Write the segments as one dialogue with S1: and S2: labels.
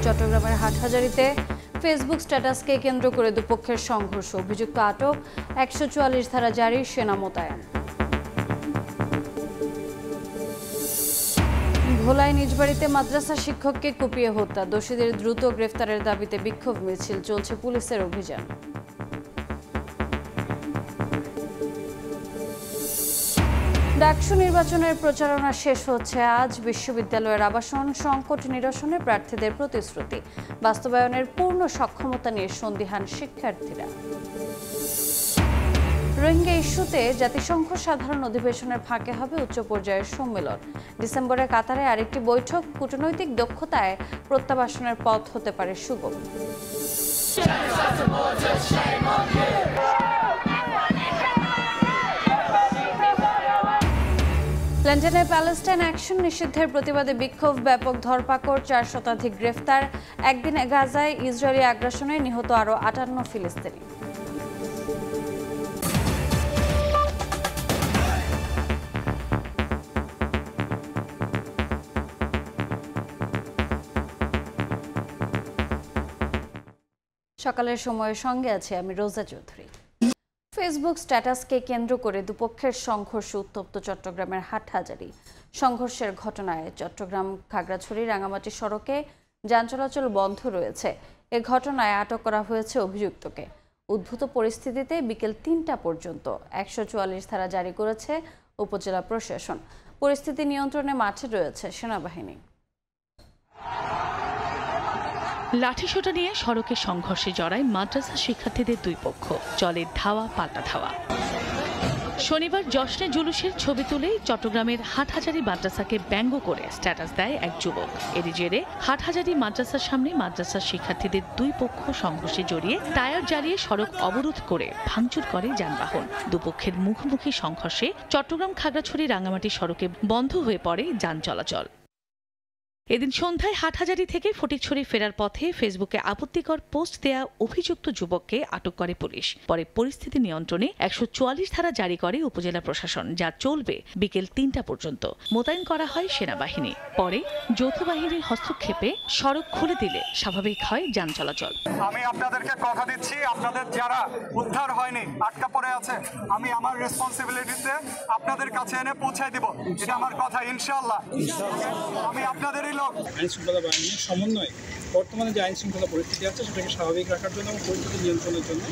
S1: চট্টগ্রামের হাটহাজারীতে ফেসবুক স্ট্যাটাসকে কেন্দ্র করে দুপক্ষের সংঘর্ষ, অভিযুক্ত আটক, ১৪৪ ধারা জারি, সেনা মোতায়েন। ভোলায় নিজ বাড়িতে মাদ্রাসা শিক্ষককে কুপিয়ে হত্যা, দোষীদের দ্রুত গ্রেফতারের দাবিতে বিক্ষোভ মিছিল, চলছে পুলিশের অভিযান। ডাকসু নির্বাচনের প্রচারণা শেষ হচ্ছে আজ। বিশ্ববিদ্যালয়ের আবাসন সংকট নিরসনে প্রার্থীদের প্রতিশ্রুতি, বাস্তবায়নের পূর্ণ সক্ষমতা নিয়ে সন্দিহান শিক্ষার্থীরা। রোহিঙ্গা ইস্যুতে জাতিসংঘ সাধারণ অধিবেশনের ফাঁকে হবে উচ্চ পর্যায়ের সম্মেলন। ডিসেম্বরে কাতারে আরেকটি বৈঠক, কূটনৈতিক দক্ষতায় প্রত্যাবাসনের পথ হতে পারে সুগম। লন্ডনে প্যালেস্টাইন অ্যাকশন নিষিদ্ধের প্রতিবাদে বিক্ষোভ, ব্যাপক ধরপাকড়, ৪ শতাধিক গ্রেফতার। একদিনে গাজায় ইসরায়েলি আগ্রাসনে নিহত আরও ৫৮ ফিলিস্তিনি। সকালের সময়ের সঙ্গে আছে আমি রোজা চৌধুরী। ফেসবুক স্ট্যাটাসকে কেন্দ্র করে দুপক্ষের সংঘর্ষ উত্তপ্ত চট্টগ্রামের হাটহাজারী। সংঘর্ষের ঘটনায় চট্টগ্রাম খাগড়াছড়ি রাঙামাটি সড়কে যান চলাচল বন্ধ রয়েছে। এ ঘটনায় আটক করা হয়েছে অভিযুক্তকে। উদ্ভূত পরিস্থিতিতে বিকেল ৩টা পর্যন্ত ১৪৪ ধারা জারি করেছে উপজেলা প্রশাসন। পরিস্থিতি নিয়ন্ত্রণে মাঠে রয়েছে সেনাবাহিনী।
S2: লাঠিসোঁটা নিয়ে সড়কে সংঘর্ষে জড়ায় মাদ্রাসা শিক্ষার্থীদের দুই পক্ষ, চলে ধাওয়া পাল্টা ধাওয়া। শনিবার জশ্নে জুলুসের ছবি তুলে চট্টগ্রামের হাটহাজারী মাদ্রাসাকে ব্যঙ্গ করে স্ট্যাটাস দেয় এক যুবক। এরই জেরে হাটহাজারী মাদ্রাসার সামনে মাদ্রাসার শিক্ষার্থীদের দুই পক্ষ সংঘর্ষে জড়িয়ে টায়ার জ্বালিয়ে সড়ক অবরোধ করে ভাঙচুর করে যানবাহন। দুপক্ষের মুখোমুখি সংঘর্ষে চট্টগ্রাম খাগড়াছড়ি রাঙামাটি সড়কে বন্ধ হয়ে পড়ে যান চলাচল। এদিন সন্ধ্যায় হাটহাজারী থেকে ফটিকছড়ি ফেরার পথে ফেসবুকে আপত্তিকর পোস্ট দেয়া অভিযুক্ত যুবককে আটক করে পুলিশ। পরে পরিস্থিতি নিয়ন্ত্রণে ১৪৪ ধারা জারি করে উপজেলা প্রশাসন, যা চলবে বিকেল ৩টা পর্যন্ত। মোতায়েন করা হয় সেনাবাহিনী। পরে যৌথ বাহিনীর হস্তক্ষেপে সড়ক খুলে দিলে স্বাভাবিক হয় যান চলাচল।
S3: আমি আপনাদেরকে কথা দিচ্ছি, আপনাদের যারা উদ্ধার হয়নি, আটকা পড়ে আছে, আমি আমার রেসপন্সিবিলিটিতে আপনাদের কাছে এনে পৌঁছায় দিব। এটা আমার কথা, ইনশাআল্লাহ। আমি আপনাদেরই আইন শৃঙ্খলা বাহিনীর সমন্বয়ে বর্তমানে যে আইন শৃঙ্খলা পরিস্থিতি আছে সেটাকে স্বাভাবিক রাখার জন্য এবং পরিস্থিতি নিয়ন্ত্রণের জন্য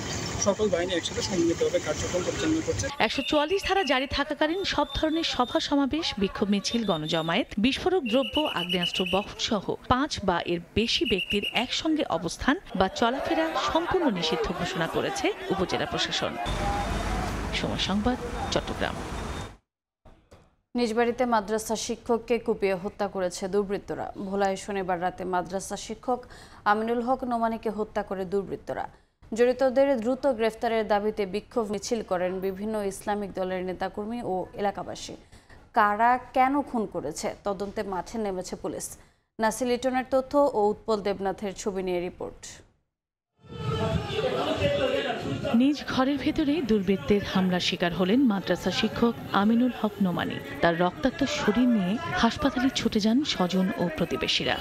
S3: সকল বাহিনী একসাথে সম্মিলিতভাবে কার্যক্রম পরিচালনা করছে।
S2: ১৪৪ ধারা জারি থাকাকালীন সব ধরনের সভা সমাবেশ, বিক্ষোভ মিছিল, গণজমায়েত, বিস্ফোরক দ্রব্য, আগ্নেয়াস্ত্র বহন সহ ৫ বা এর বেশি ব্যক্তির একসঙ্গে অবস্থান বা চলাফেরা সম্পূর্ণ নিষিদ্ধ ঘোষণা করেছে উপজেলা প্রশাসন। সময় সংবাদ, চট্টগ্রাম।
S1: নিজ বাড়িতে মাদ্রাসা শিক্ষককে কুপিয়ে হত্যা করেছে দুর্বৃত্তরা। ভোলায় শনিবার রাতে মাদ্রাসা শিক্ষক আমিনুল হক নোমানীকে হত্যা করে দুর্বৃত্তরা। জড়িতদের দ্রুত গ্রেফতারের দাবিতে বিক্ষোভ মিছিল করেন বিভিন্ন ইসলামিক দলের নেতাকর্মী ও এলাকাবাসী। কারা কেন খুন করেছে তদন্তে মাঠে নেমেছে পুলিশ। নাসির লিটনের তথ্য ও উৎপল দেবনাথের ছবি নিয়ে রিপোর্ট।
S2: নিজ ঘরের ভেতরে দুর্বৃত্তের হামলার শিকার হলেন মাদ্রাসা শিক্ষক আমিনুল হক নোমানী। তার রক্তাক্ত শরীর নিয়ে হাসপাতালে ছুটে যান স্বজন ও প্রতিবেশীরা।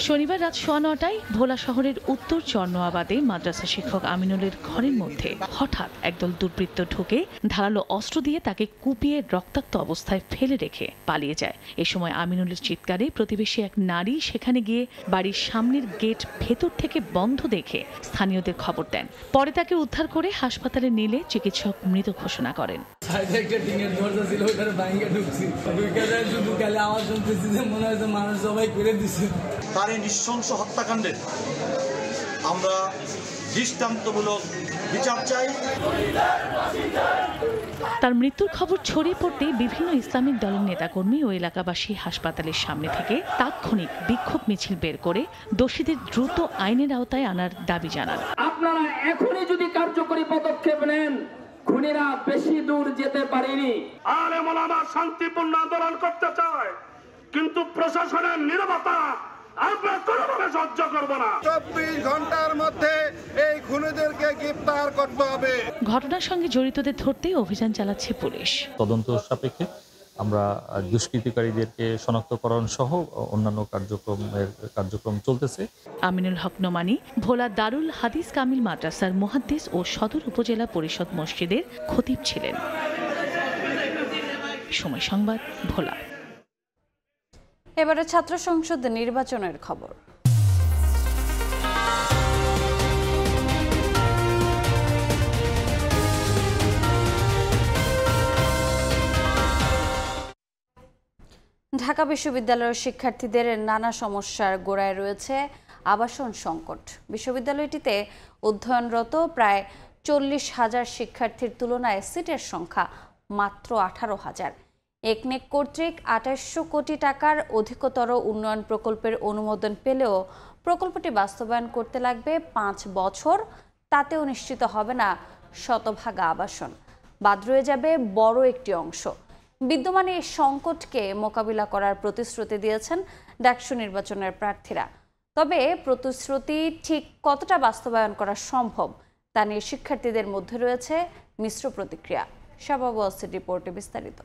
S2: শনিবার রাত ৯:১টায় ভোলা শহরের উত্তর চরনোয়াবাদে মাদ্রাসা শিক্ষক আমিনুলের ঘরের মধ্যে হঠাৎ একদল দুর্বৃত্ত ঢুকে ধারালো অস্ত্র দিয়ে তাকে কুপিয়ে রক্তাক্ত অবস্থায় ফেলে রেখে পালিয়ে যায়। এ সময় আমিনুলের চিৎকারে প্রতিবেশী এক নারী সেখানে গিয়ে বাড়ির সামনের গেট ভেতর থেকে বন্ধ দেখে স্থানীয়দের খবর দেন। পরে তাকে উদ্ধার করে হাসপাতালে নিলে চিকিৎসক মৃত ঘোষণা করেন।
S4: তার এই নৃশংস হত্যাকাণ্ডে আমরা দৃষ্টান্তমূলক বিচার চাই।
S2: তার মৃত্যুর খবর ছড়িয়ে পড়তেই বিভিন্ন ইসলামিক দলের নেতাকর্মী ও এলাকাবাসী হাসপাতালের সামনে থেকে তাৎক্ষণিক বিক্ষোভ মিছিল বের করে দোষীদের দ্রুত আইনের আওতায় আনার দাবি জানান।
S5: আপনারা এখনই যদি কার্যকরী পদক্ষেপ নেন, খুনিরা বেশি দূর যেতে পারেনি।
S6: আলেম ওলামা শান্তিপূর্ণ আন্দোলন করতে চায়, কিন্তু প্রশাসনের নীরবতা আমরা কোনোভাবে সহ্য করব না।
S3: ২৪ ঘন্টার মধ্যে এই খুনিদেরকে গ্রেফতার করতে হবে।
S2: ঘটনার সঙ্গে জড়িতদের ধরতে অভিযান চালাচ্ছে পুলিশ।
S7: তদন্ত সাপেক্ষে আমরা দুষ্কৃতিকারীদেরকে শনাক্তকরণ সহ অন্যান্য কার্যক্রম চলতেছে।
S2: আমিনুল হক নোমানী ভোলা দারুল হাদিস কামিল মাদ্রাসার মুহাদ্দিস ও সদর উপজেলা পরিষদ মসজিদের খতিব ছিলেন। সময় সংবাদ, ভোলা।
S1: এবারে ছাত্র সংসদ নির্বাচনের খবর। ঢাকা বিশ্ববিদ্যালয়ের শিক্ষার্থীদের নানা সমস্যার গোড়ায় রয়েছে আবাসন সংকট। বিশ্ববিদ্যালয়টিতে অধ্যয়নরত প্রায় 40,000 শিক্ষার্থীর তুলনায় সিটের সংখ্যা মাত্র 18,000। একনেক কর্তৃক 2800 কোটি টাকার অধিকতর উন্নয়ন প্রকল্পের অনুমোদন পেলেও প্রকল্পটি বাস্তবায়ন করতে লাগবে 5 বছর। তাতেও নিশ্চিত হবে না শতভাগ আবাসন, বাদ রয়ে যাবে বড় একটি অংশ। বিদ্যমান এই সংকটকে মোকাবিলা করার প্রতিশ্রুতি দিয়েছেন ডাকসু নির্বাচনের প্রার্থীরা। তবে প্রতিশ্রুতি ঠিক কতটা বাস্তবায়ন করা সম্ভব তা নিয়ে শিক্ষার্থীদের মধ্যে রয়েছে মিশ্র প্রতিক্রিয়া। শাবাব ওয়াসির রিপোর্টে বিস্তারিত।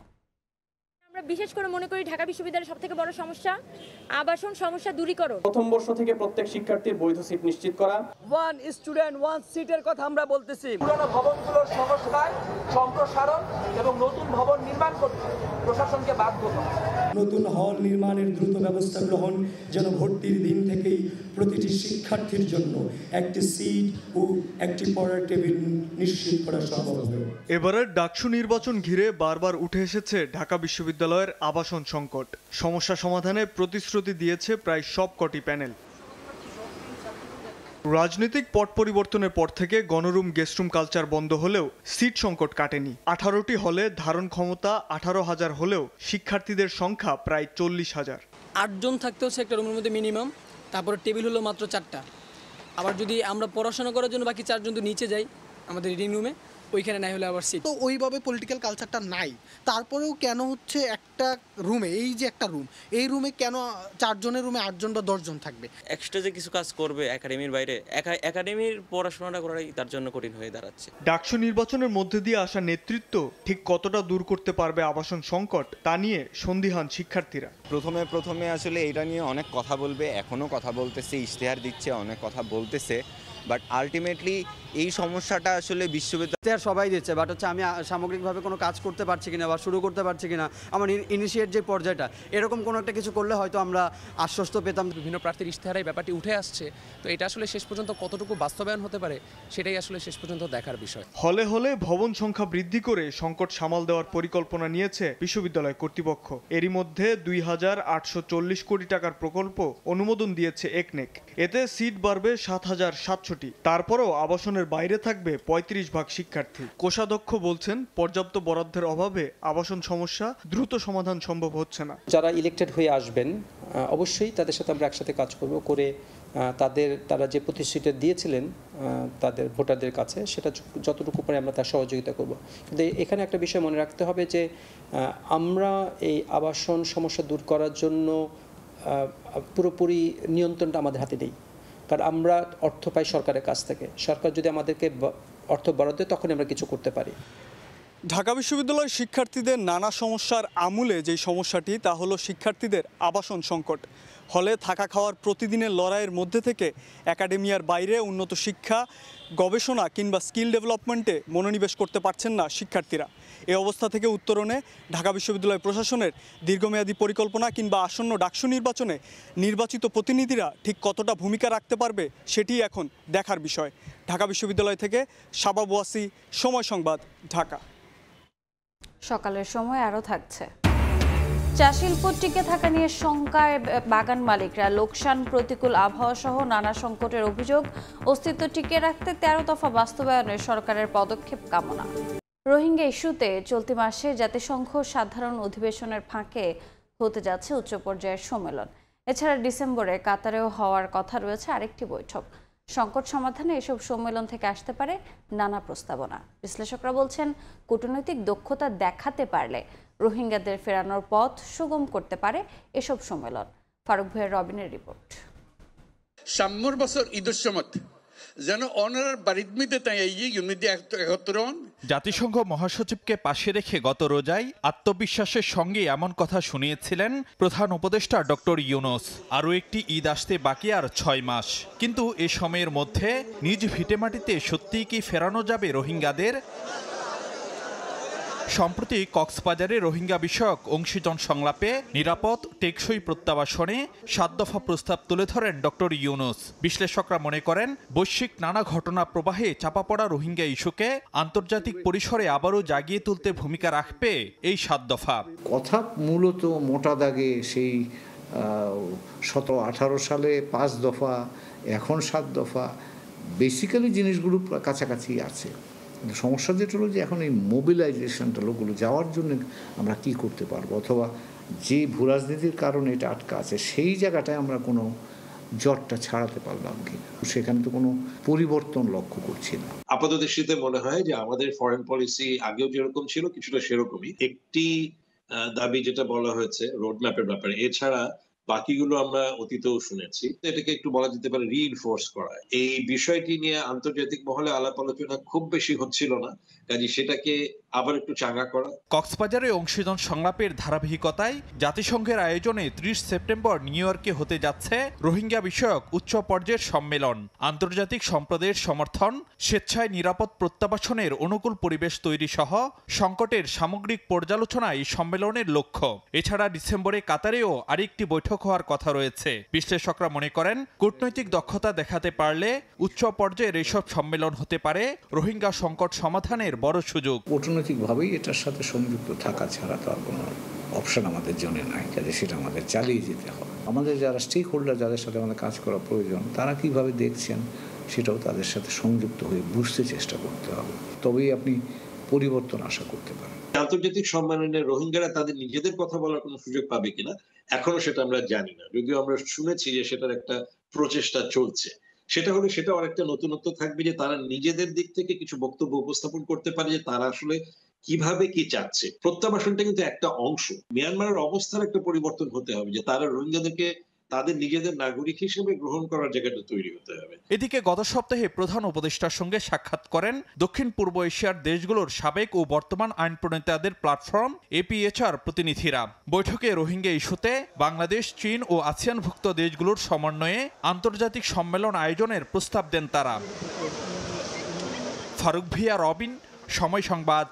S8: আমরা বিশেষ করে মনে করি ঢাকা বিশ্ববিদ্যালয়ের সবথেকে বড় সমস্যা আবাসন সমস্যা দূরীকরণ।
S9: প্রথম বর্ষ থেকে প্রত্যেক শিক্ষার্থীর বৈধ সিট নিশ্চিত করা।
S10: ওয়ান স্টুডেন্ট ওয়ান সিটের কথা আমরা বলতেছি।
S9: পুরনো ভবনগুলোর সংস্কার, সম্প্রসারণ এবং নতুন ভবন নির্মাণ করতে প্রশাসনকে বাধ্য করা।
S11: নতুন হল নির্মাণের দ্রুত ব্যবস্থা গ্রহণ, যেন ভর্তির দিন থেকেই প্রতিটি শিক্ষার্থীর জন্য একটি সিট ও একটি পড়ার টেবিল নিশ্চিত করা সম্ভব হবে।
S12: এবারের ডাকসু নির্বাচন ঘিরে বারবার উঠে এসেছে ঢাকা বিশ্ববিদ্যালয়ের আবাসন সংকট। সমস্যা সমাধানে প্রতিশ্রুতি দিয়েছে প্রায় সবকটি প্যানেল। রাজনৈতিক পট পরিবর্তনের পর থেকে গণরুম গেস্টরুম কালচার বন্ধ হলেও সিট সংকট কাটেনি। 18টি হলে ধারণ ক্ষমতা 18,000 হলেও শিক্ষার্থীদের সংখ্যা প্রায় 40,000।
S10: 8 জন থাকতে হচ্ছে একটা রুমের মধ্যে মিনিমাম, তারপরে টেবিল হলো মাত্র 4টা। আবার যদি আমরা পড়াশোনা করার জন্য বাকি 4 জন তো নিচে যাই আমাদের রিডিং রুমে, ওইখানে নাই হলে আবার সিট।
S13: তো ওইভাবে পলিটিক্যাল কালচারটা নাই, তারপরেও কেন হচ্ছে একটা রুমে, এই যে একটা রুম, এই রুমে কেন 4 জনের রুমে 8 জন বা 10 জন থাকবে?
S14: এক্সট্রা যে কিছু কাজ করবে একাডেমির বাইরে, একাডেমির পড়াশোনাটা করাই তার জন্য কঠিন হয়ে দাঁড়াচ্ছে।
S12: ডাকসু নির্বাচনের মধ্যে দিয়ে আসা নেতৃত্ব ঠিক কতটা দূর করতে পারবে আবাসন সংকট তা নিয়ে সন্দিহান শিক্ষার্থীরা।
S15: প্রথমে আসলে এটা নিয়ে অনেক কথা বলবে, এখনও কথা বলতেছে, ইশতেহার দিচ্ছে, অনেক কথা বলতেছে, বাট আলটিমেটলি এই সমস্যাটা আসলে বিশ্ববিদ্যালয়
S16: সবাই দিচ্ছে, বাট হচ্ছে আমি সামগ্রিকভাবে কোনো কাজ করতে পারছি কিনা বা শুরু করতে পারছি কিনা, আমার ইনিশিয়েট যে পর্যায়টা, এরকম কোনো একটা কিছু করলে হয়তো আমরা আশ্বস্ত পেতাম।
S17: বিভিন্ন প্রার্থীর ইশতেহারে ব্যাপারটি উঠে আসছে, তো এটা আসলে শেষ পর্যন্ত কতটুকু বাস্তবায়ন হতে পারে সেটাই আসলে শেষ পর্যন্ত দেখার বিষয়।
S12: হলে হলে ভবন সংখ্যা বৃদ্ধি করে সংকট সামাল দেওয়ার পরিকল্পনা নিয়েছে বিশ্ববিদ্যালয় কর্তৃপক্ষ। এরই মধ্যে 2,840 কোটি টাকার প্রকল্প অনুমোদন দিয়েছে একনেক। এতে সিট বাড়বে 7,700টি। তারপরও আবাসনের বাইরে থাকবে 35% শিক্ষার্থী। কোষাধ্যক্ষ বলছেন, পর্যাপ্ত বরাদ্দের অভাবে আবাসন সমস্যা দ্রুত সমাধান সম্ভব হচ্ছে না।
S18: যারা ইলেক্টেড হয়ে আসবেন অবশ্যই তাদের সাথে আমরা একসাথে কাজ করব, করে তারা যে প্রতিশ্রুতি দিয়েছিলেন তাদের ভোটারদের কাছে, সেটা যতটুকু পারে আমরা তার সহযোগিতা করব। কিন্তু এখানে একটা বিষয় মনে রাখতে হবে যে আমরা এই আবাসন সমস্যা দূর করার জন্য পুরোপুরি নিয়ন্ত্রণটা আমাদের হাতে নেই, কারণ আমরা অর্থ পাই সরকারের কাছ থেকে। সরকার যদি আমাদেরকে অর্থ বরাদ্দ দেয় তখন আমরা কিছু করতে পারি।
S12: ঢাকা বিশ্ববিদ্যালয়ের শিক্ষার্থীদের নানা সমস্যার আমূলে যেই সমস্যাটি তা হলো শিক্ষার্থীদের আবাসন সংকট। হলে থাকা খাওয়ার প্রতিদিনের লড়াইয়ের মধ্যে থেকে একাডেমিয়ার বাইরে উন্নত শিক্ষা, গবেষণা কিংবা স্কিল ডেভেলপমেন্টে মনোনিবেশ করতে পারছেন না শিক্ষার্থীরা। এই অবস্থা থেকে উত্তরণে ঢাকা বিশ্ববিদ্যালয় প্রশাসনের দীর্ঘমেয়াদী পরিকল্পনা কিংবা আসন্ন ডাকসু নির্বাচনে নির্বাচিত প্রতিনিধিরা ঠিক কতটা ভূমিকা রাখতে পারবে সেটিই এখন দেখার বিষয়। ঢাকা বিশ্ববিদ্যালয় থেকে শাবাব ওয়াসি, সময় সংবাদ, ঢাকা।
S1: সকালের সময় আরও থাকছে। চা শিল্প টিকে থাকা নিয়ে শঙ্কায় বাগান মালিকরা। লোকসান, প্রতিকূল আবহাওয়া সহ নানা সংকটের অভিযোগ। অস্তিত্ব টিকে রাখতে 13 দফা বাস্তবায়নে সরকারের পদক্ষেপ কামনা। রোহিঙ্গা ইস্যুতে চলতি মাসে জাতিসংঘ সাধারণ অধিবেশনের ফাঁকে হতে যাচ্ছে উচ্চ পর্যায়ের সম্মেলন। এছাড়া ডিসেম্বরে কাতারেও হওয়ার কথা রয়েছে আরেকটি বৈঠক। সংকট সমাধানে এসব সম্মেলন থেকে আসতে পারে নানা প্রস্তাবনা। বিশ্লেষকরা বলছেন, কূটনৈতিক দক্ষতা দেখাতে পারলে রোহিঙ্গাদের ফেরানোর পথ সুগম করতে পারে এসব সম্মেলন। ফারুক ভাইয়ের রবিনের রিপোর্ট।
S19: সাম্যর বছর ঈদের সময় যেন ওনার বাড়ির মধ্যে তাই মধ্যে একত্র হন।
S20: জাতিসংঘ মহাসচিবকে পাশে রেখে গত রোজায় আত্মবিশ্বাসের সঙ্গে এমন কথা শুনিয়েছিলেন প্রধান উপদেষ্টা ডক্টর ইউনূস। আরও একটি ঈদ আসতে বাকি আর 6 মাস, কিন্তু এ সময়ের মধ্যে নিজ ভিটেমাটিতে সত্যিই কি ফেরানো যাবে রোহিঙ্গাদের? সম্প্রতি কক্সবাজারে রোহিঙ্গা বিষয়ক অংশীজন সংলাপে নিরাপদ টেকসই প্রত্যাবাসনে 7 দফা প্রস্তাব তুলে ধরেন ডক্টর ইউনূস। বিশ্লেষকরা মনে করেন বৈশ্বিক নানা ঘটনা প্রবাহে চাপা পড়া রোহিঙ্গা ইস্যুকে আন্তর্জাতিক পরিসরে আবারও জাগিয়ে তুলতে ভূমিকা রাখবে এই 7 দফা।
S21: কথা মূলত মোটা দাগে সেই 17-18 সালে 5 দফা, এখন 7 দফা, বেসিক্যালি জিনিসগুলো কাছাকাছি আছে। সমস্যা যেটা হলো যে এখন এই মোবিলাইজেশনটা লোকগুলো যাওয়ার জন্য আমরা কি করতে পারবো, অথবা যে ভূরাজনীতির কারণে এটা আটকা আছে সেই জায়গাটায় আমরা কোনো জটটা ছাড়াতে পারলাম কি, সেখানে তো কোনো পরিবর্তন লক্ষ্য করছি না।
S22: আপাতদৃষ্টিতে মনে হয় যে আমাদের ফরেন পলিসি আগেও যেরকম ছিল কিছুটা সেরকমই। একটি দাবি যেটা বলা হয়েছে রোডম্যাপের ব্যাপারে, এছাড়া বাকিগুলো আমরা অতীতেও শুনেছি। এটাকে একটু বলা যেতে পারে রিইনফোর্স করা। এই বিষয়টি নিয়ে আন্তর্জাতিক মহলে আলাপ আলোচনা খুব বেশি হচ্ছিল না, কাজে সেটাকে আবার একটু চাঙ্গা করা।
S20: কক্সবাজারে অংশীজন সংলাপের ধারাবাহিকতায় জাতিসংঘের আয়োজনে 30 সেপ্টেম্বর নিউ ইয়র্কে হতে যাচ্ছে রোহিঙ্গা বিষয়ক উচ্চ পর্যায়ের সম্মেলন। আন্তর্জাতিক সম্প্রদায়ের সমর্থন, স্বেচ্ছায় নিরাপদ প্রত্যাবাসনের অনুকূল পরিবেশ তৈরি সহ সংকটের সামগ্রিক পর্যালোচনা এই সম্মেলনের লক্ষ্য। এছাড়া ডিসেম্বরে কাতারেও আরেকটি বৈঠক হওয়ার কথা রয়েছে। বিশ্লেষকরা মনে করেন কূটনৈতিক দক্ষতা দেখাতে পারলে উচ্চ পর্যায়ের এইসব সম্মেলন হতে পারে রোহিঙ্গা সংকট সমাধানের বড় সুযোগ।
S21: কূটনৈতিকভাবেই এটার সাথে সংযুক্ত থাকা ছাড়া তো আর কোনো অপশন আমাদের জন্য নাই, কাজে সেটা আমাদের চালিয়ে যেতে হবে। আমাদের যারা স্টেক হোল্ডার, যাদের সাথে আমাদের কাজ করা প্রয়োজন, তারা কিভাবে দেখছেন সেটাও তাদের সাথে সংযুক্ত হয়ে বুঝতে চেষ্টা করতে হবে, তবেই আপনি পরিবর্তন আশা করতে পারেন।
S22: আন্তর্জাতিক সম্মেলনে রোহিঙ্গারা তাদের নিজেদের কথা বলার কোনো সুযোগ পাবে কিনা এখনো সেটা আমরা জানি না, যদিও আমরা শুনেছি যে সেটার একটা প্রচেষ্টা চলছে। সেটা হলে সেটা অনেকটা নতুনত্ব থাকবে যে তারা নিজেদের দিক থেকে কিছু বক্তব্য উপস্থাপন করতে পারে যে তারা আসলে কিভাবে কি চাচ্ছে। প্রত্যাবাসনটা কিন্তু একটা অংশ। মিয়ানমারের অবস্থার একটা পরিবর্তন হতে হবে যে তারা রোহিঙ্গাদেরকে তাদের নিজেদের নাগরিক হিসেবে গ্রহণ করার জায়গাটা তৈরি হতে হবে।
S20: এদিকে গত সপ্তাহে প্রধান উপদেষ্টার সঙ্গে সাক্ষাৎ করেন দক্ষিণ পূর্ব এশিয়ার দেশগুলোর সাবেক ও বর্তমান আইন প্রণেতাদের প্ল্যাটফর্ম APHR প্রতিনিধিরা। বৈঠকে রোহিঙ্গা ইস্যুতে বাংলাদেশ, চীন ও আসিয়ানভুক্ত দেশগুলোর সমন্বয়ে আন্তর্জাতিক সম্মেলন আয়োজনের প্রস্তাব দেন তারা। ফারুক ভিয়া, রবিন, সময় সংবাদ,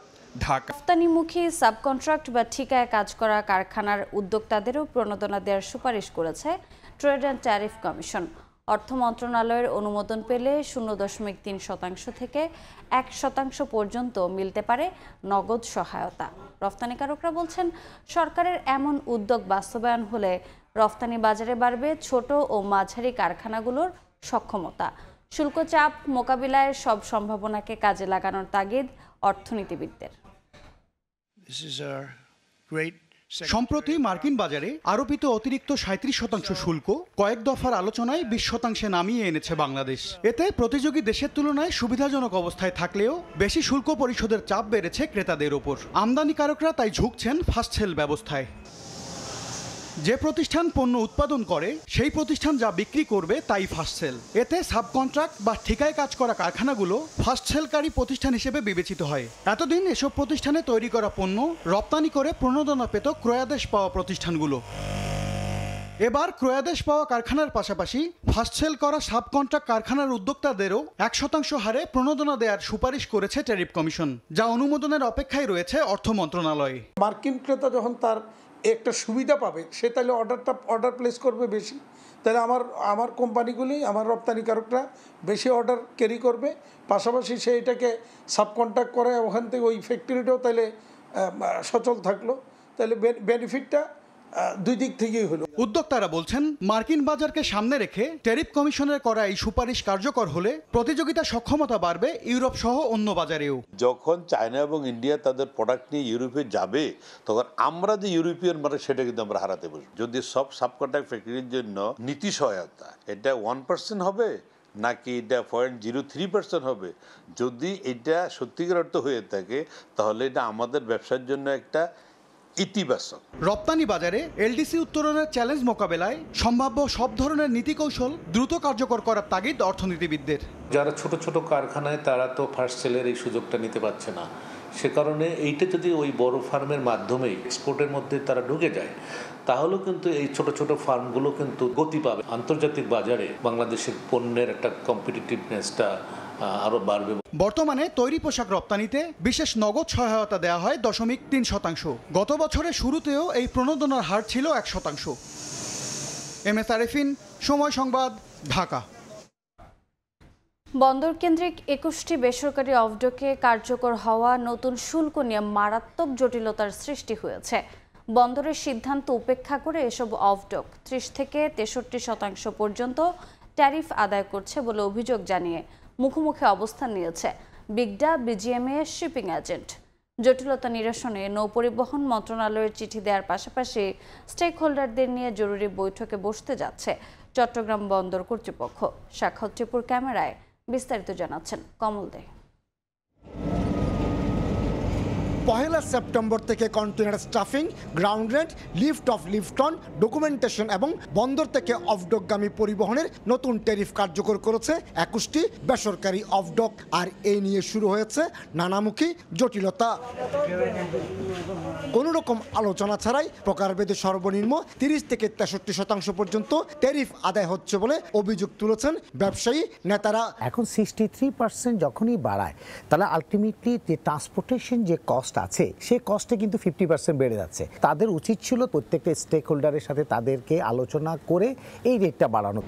S20: ঢাকা।
S1: রপ্তানিমুখী সাবকন্ট্রাক্ট বা ঠিকায় কাজ করা কারখানার উদ্যোক্তাদেরও প্রণোদনা দেওয়ার সুপারিশ করেছে ট্রেড অ্যান্ড ট্যারিফ কমিশন। অর্থ মন্ত্রণালয়ের অনুমোদন পেলে 0.3% থেকে 1% পর্যন্ত মিলতে পারে নগদ সহায়তা। রফতানিকারকরা বলছেন সরকারের এমন উদ্যোগ বাস্তবায়ন হলে রফতানি বাজারে বাড়বে ছোট ও মাঝারি কারখানাগুলোর সক্ষমতা। শুল্ক চাপ মোকাবিলায় সব সম্ভাবনাকে কাজে লাগানোর তাগিদ অর্থনীতিবিদদের।
S23: সম্প্রতি মার্কিন বাজারে আরোপিত অতিরিক্ত 37% শুল্ক কয়েক দফার আলোচনায় 20% নামিয়ে এনেছে বাংলাদেশ। এতে প্রতিযোগী দেশের তুলনায় সুবিধাজনক অবস্থায় থাকলেও বেশি শুল্ক পরিশোধের চাপ বেড়েছে ক্রেতাদের ওপর। আমদানিকারকরা তাই ঝুঁকছেন ফাস্ট সেল ব্যবস্থায়। যে প্রতিষ্ঠান পণ্য উৎপাদন করে সেই প্রতিষ্ঠান যা বিক্রি করবে তাই ফাস্ট সেল। এতে সাবকন্ট্রাক্ট বা ঠিকায় কাজ করা কারখানাগুলো ফাস্ট সেলকারী প্রতিষ্ঠান হিসেবে বিবেচিত হয়। এতদিন এসব প্রতিষ্ঠানে তৈরি করা পণ্য রপ্তানি করে প্রণোদনা পেত ক্রয়াদেশ পাওয়া প্রতিষ্ঠানগুলো। এবার ক্রয়াদেশ পাওয়া কারখানার পাশাপাশি ফাস্ট সেল করা সাবকন্ট্রাক্ট কারখানার উদ্যোক্তাদেরও 1% হারে প্রণোদনা দেওয়ার সুপারিশ করেছে ট্যারিফ কমিশন, যা অনুমোদনের অপেক্ষায় রয়েছে অর্থ মন্ত্রণালয়ে।
S24: মার্কিন ক্রেতা যখন তার একটা সুবিধা পাবে সে তাহলে অর্ডার প্লেস করবে বেশি, তাহলে আমার কোম্পানিগুলি, আমার রপ্তানিকারকরা বেশি অর্ডার ক্যারি করবে, পাশাপাশি সে এটাকে সাবকন্ট্রাক্ট করে ওখান থেকে ওই ফ্যাক্টরিটাও তাহলে সচল থাকলো, তাহলে বেনিফিটটা দুই দিক থেকেই হলো।
S23: উদ্যোক্তারা বলছেন মার্কিন বাজারকে সামনে রেখে ট্যারিফ কমিশনের করা এই সুপারিশ কার্যকর হলে প্রতিযোগিতা সক্ষমতা বাড়বে ইউরোপ সহ অন্য বাজারেও।
S25: যখন চায়না এবং ইন্ডিয়া তাদের প্রোডাক্ট নিয়ে ইউরোপে যাবে তখন আমরা যে ইউরোপিয়ান মার্কেট সেটা কিন্তু আমরা হারাতে বসবো। যদি সব সাবকন্ট্রাক্ট ফ্যাক্টরির জন্য নীতি সহায়তা এটা 1% হবে নাকি এটা 0.03% হবে, যদি এটা সত্যিকার অর্থ হয়ে থাকে তাহলে এটা আমাদের ব্যবসার জন্য একটা ইতিবাচক।
S23: রপ্তানি বাজারে এলডিসি উত্তরণের চ্যালেঞ্জ মোকাবেলায় সম্ভাব্য সব ধরনের নীতি কৌশল দ্রুত কার্যকর করার তাগিদ অর্থনীতিবিদদের।
S3: যারা ছোট ছোট কারখানায় তারা তো ফার্স্ট সেলের এই সুযোগটা নিতে পারছে না, সে কারণে এইটা যদি ওই বড় ফার্মের মাধ্যমে এক্সপোর্টের মধ্যে তারা ঢুকে যায় তাহলেও কিন্তু এই ছোট ছোট ফার্মগুলো কিন্তু গতি পাবে। আন্তর্জাতিক বাজারে বাংলাদেশের পণ্যের একটা কম্পিটিটিভনেসটা আরো বাড়বে।
S23: বর্তমানে তৈরি পোশাক রপ্তানিতে বিশেষ নগদ সহায়তা দেওয়া হয় 0.3%। গত বছরের শুরুতেও এই প্রণোদনার হার ছিল 1%। MS আরেফিন, সময় সংবাদ, ঢাকা।
S1: বন্দর কেন্দ্রিক 21টি বেসরকারি অফডকে কার্যকর হওয়া নতুন শুল্ক নিয়ে মারাত্মক জটিলতার সৃষ্টি হয়েছে। বন্দরের সিদ্ধান্ত উপেক্ষা করে এসব অফডক 30 থেকে 63% পর্যন্ত ট্যারিফ আদায় করছে বলে অভিযোগ জানিয়ে মুখোমুখি অবস্থান নিয়েছে বিগডা বিজিএমএ শিপিং এজেন্ট। জটিলতা নিরসনে নৌপরিবহন মন্ত্রণালয়ের চিঠি দেওয়ার পাশাপাশি স্টেক হোল্ডারদের নিয়ে জরুরি বৈঠকে বসতে যাচ্ছে চট্টগ্রাম বন্দর কর্তৃপক্ষ। সাক্ষাৎ টিপুর ক্যামেরায় বিস্তারিত জানাচ্ছেন কমল দে।
S4: 1 সেপ্টেম্বর থেকে container stuffing, ground rent, lift of lift on, documentation এবং বন্দর থেকে অফডকগামী পরিবহনের নতুন ট্যারিফ কার্যকর করেছে 21টি বেসরকারি অফডক। আর এই নিয়ে শুরু হয়েছে নানামুখী জটিলতা। কোনো রকম আলোচনা ছাড়াই প্রকারভেদে সর্বনিম্ন 30 থেকে 63% পর্যন্ত ট্যারিফ আদায় হচ্ছে বলে অভিযোগ তুলেছেন ব্যবসায়ী নেতারা।
S5: এখন 63% যখনই বাড়ায় তাহলে আলটিমেটলি যে ট্রান্সপোর্টেশন যে কস্ট আছে সেই কস্টে কিন্তু 50% বেড়ে যাচ্ছে। তাদের উচিত ছিল প্রত্যেকটা স্টেক হোল্ডারের সাথে তাদেরকে আলোচনা করে এই রেটটা বাড়ানো।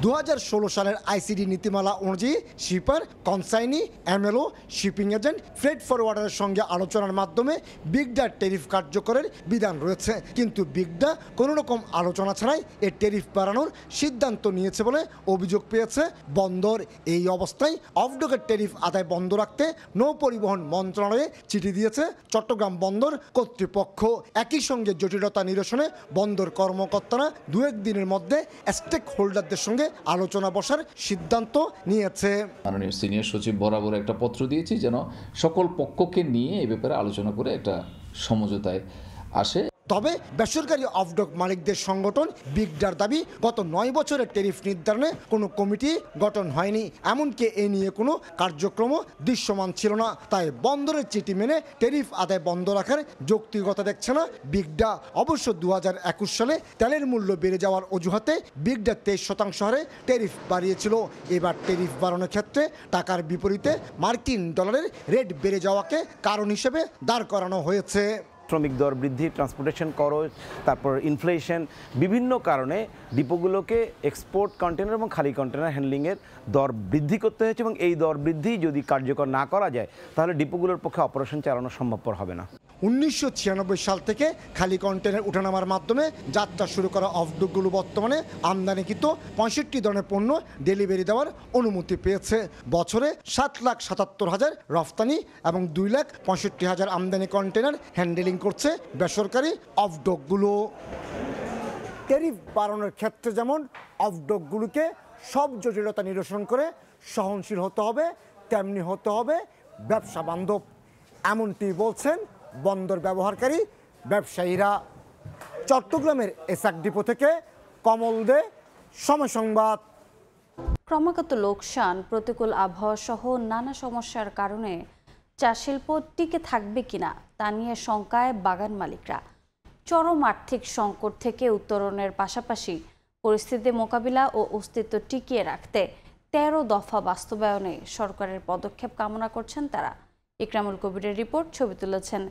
S4: 2016 সালের আইসিডি নীতিমালা অনুযায়ী shipper, consignee, MLO, shipping agent, freight ফরওয়ার্ডারের সঙ্গে আলোচনার মাধ্যমে বিগডার ট্যারিফ কার্যকরের বিধান রয়েছে। কিন্তু বিগডা কোনো রকম আলোচনা ছাড়াই এর ট্যারিফ বাড়ানোর সিদ্ধান্ত নিয়েছে বলে অভিযোগ পেয়েছে বন্দর। এই অবস্থায় অফডকের ট্যারিফ আদায় বন্ধ রাখতে নৌ পরিবহন মন্ত্রণালয়ে চিঠি দিয়েছে চট্টগ্রাম বন্দর কর্তৃপক্ষ। একই সঙ্গে জটিলতা নিরসনে বন্দর কর্মকর্তারা 2-1 দিনের মধ্যে স্টেক হোল্ডারদের সঙ্গে আলোচনা বসার সিদ্ধান্ত নিয়েছে।
S6: মাননীয় সিনিয়র সচিব বরাবর একটা পত্র দিয়েছি যেন সকল পক্ষকে নিয়ে এই ব্যাপারে আলোচনা করে একটা সমঝোতায় আসে।
S4: তবে বেসরকারি অফডক মালিকদের সংগঠন বিগডার দাবি গত 9 বছরের ট্যারিফ নির্ধারণে কোনো কমিটি গঠন হয়নি, এমনকি এ নিয়ে কোনো কার্যক্রম দৃশ্যমান ছিল না। তাই বন্দরের চিঠি মেনে ট্যারিফ আদায় বন্ধ রাখার যৌক্তিকতা দেখছে না বিগডা। অবশ্য 2021 সালে তেলের মূল্য বেড়ে যাওয়ার অজুহাতে বিগডা 23% হারে ট্যারিফ বাড়িয়েছিল। এবার ট্যারিফ বাড়ানোর ক্ষেত্রে টাকার বিপরীতে মার্কিন ডলারের রেট বেড়ে যাওয়াকে কারণ হিসেবে দাঁড় করানো হয়েছে।
S5: শ্রমিক দর বৃদ্ধি, ট্রান্সপোর্টেশন খরচ, তারপর ইনফ্লেশন, বিভিন্ন কারণে ডিপোগুলোকে এক্সপোর্ট কন্টেনার এবং খালি কন্টেনার হ্যান্ডলিংয়ের দর বৃদ্ধি করতে হয়েছে এবং এই দর বৃদ্ধি যদি কার্যকর না করা যায় তাহলে ডিপোগুলোর পক্ষে অপারেশন চালানো সম্ভবপর হবে না।
S4: 1996 সাল থেকে খালি কন্টেনার উঠানামার মাধ্যমে যাত্রা শুরু করা অফডকগুলো বর্তমানে আমদানিকৃত 65 ধরনের পণ্য ডেলিভারি দেওয়ার অনুমতি পেয়েছে। বছরে 7,77,000 রফতানি এবং 2,65,000 আমদানি কন্টেনার হ্যান্ডেলিং করছে বেসরকারি অফডকগুলো। ট্যারিফ বাড়ানোর ক্ষেত্রে যেমন অফডকগুলোকে সব জটিলতা নিরসন করে সহনশীল হতে হবে, তেমনি হতে হবে ব্যবসা বান্ধব, এমনটি বলছেন বন্দর ব্যবহারকারী ব্যবসায়ীরা। চট্টগ্রামের এসআক ডিপো থেকে কমল দে, সময় সংবাদ।
S1: ক্রমাগত লোকসান, প্রতিকূল আবহাওয়া সহ নানা সমস্যার কারণে চা শিল্প টিকে থাকবে কিনা তা নিয়ে শঙ্কায় বাগান মালিকরা। চরম আর্থিক সংকট থেকে উত্তরণের পাশাপাশি পরিস্থিতি মোকাবিলা ও অস্তিত্ব টিকিয়ে রাখতে 13 দফা বাস্তবায়নে সরকারের পদক্ষেপ কামনা করছেন তারা। ইকরামুল কবিরের রিপোর্ট, ছবি তুলেছেন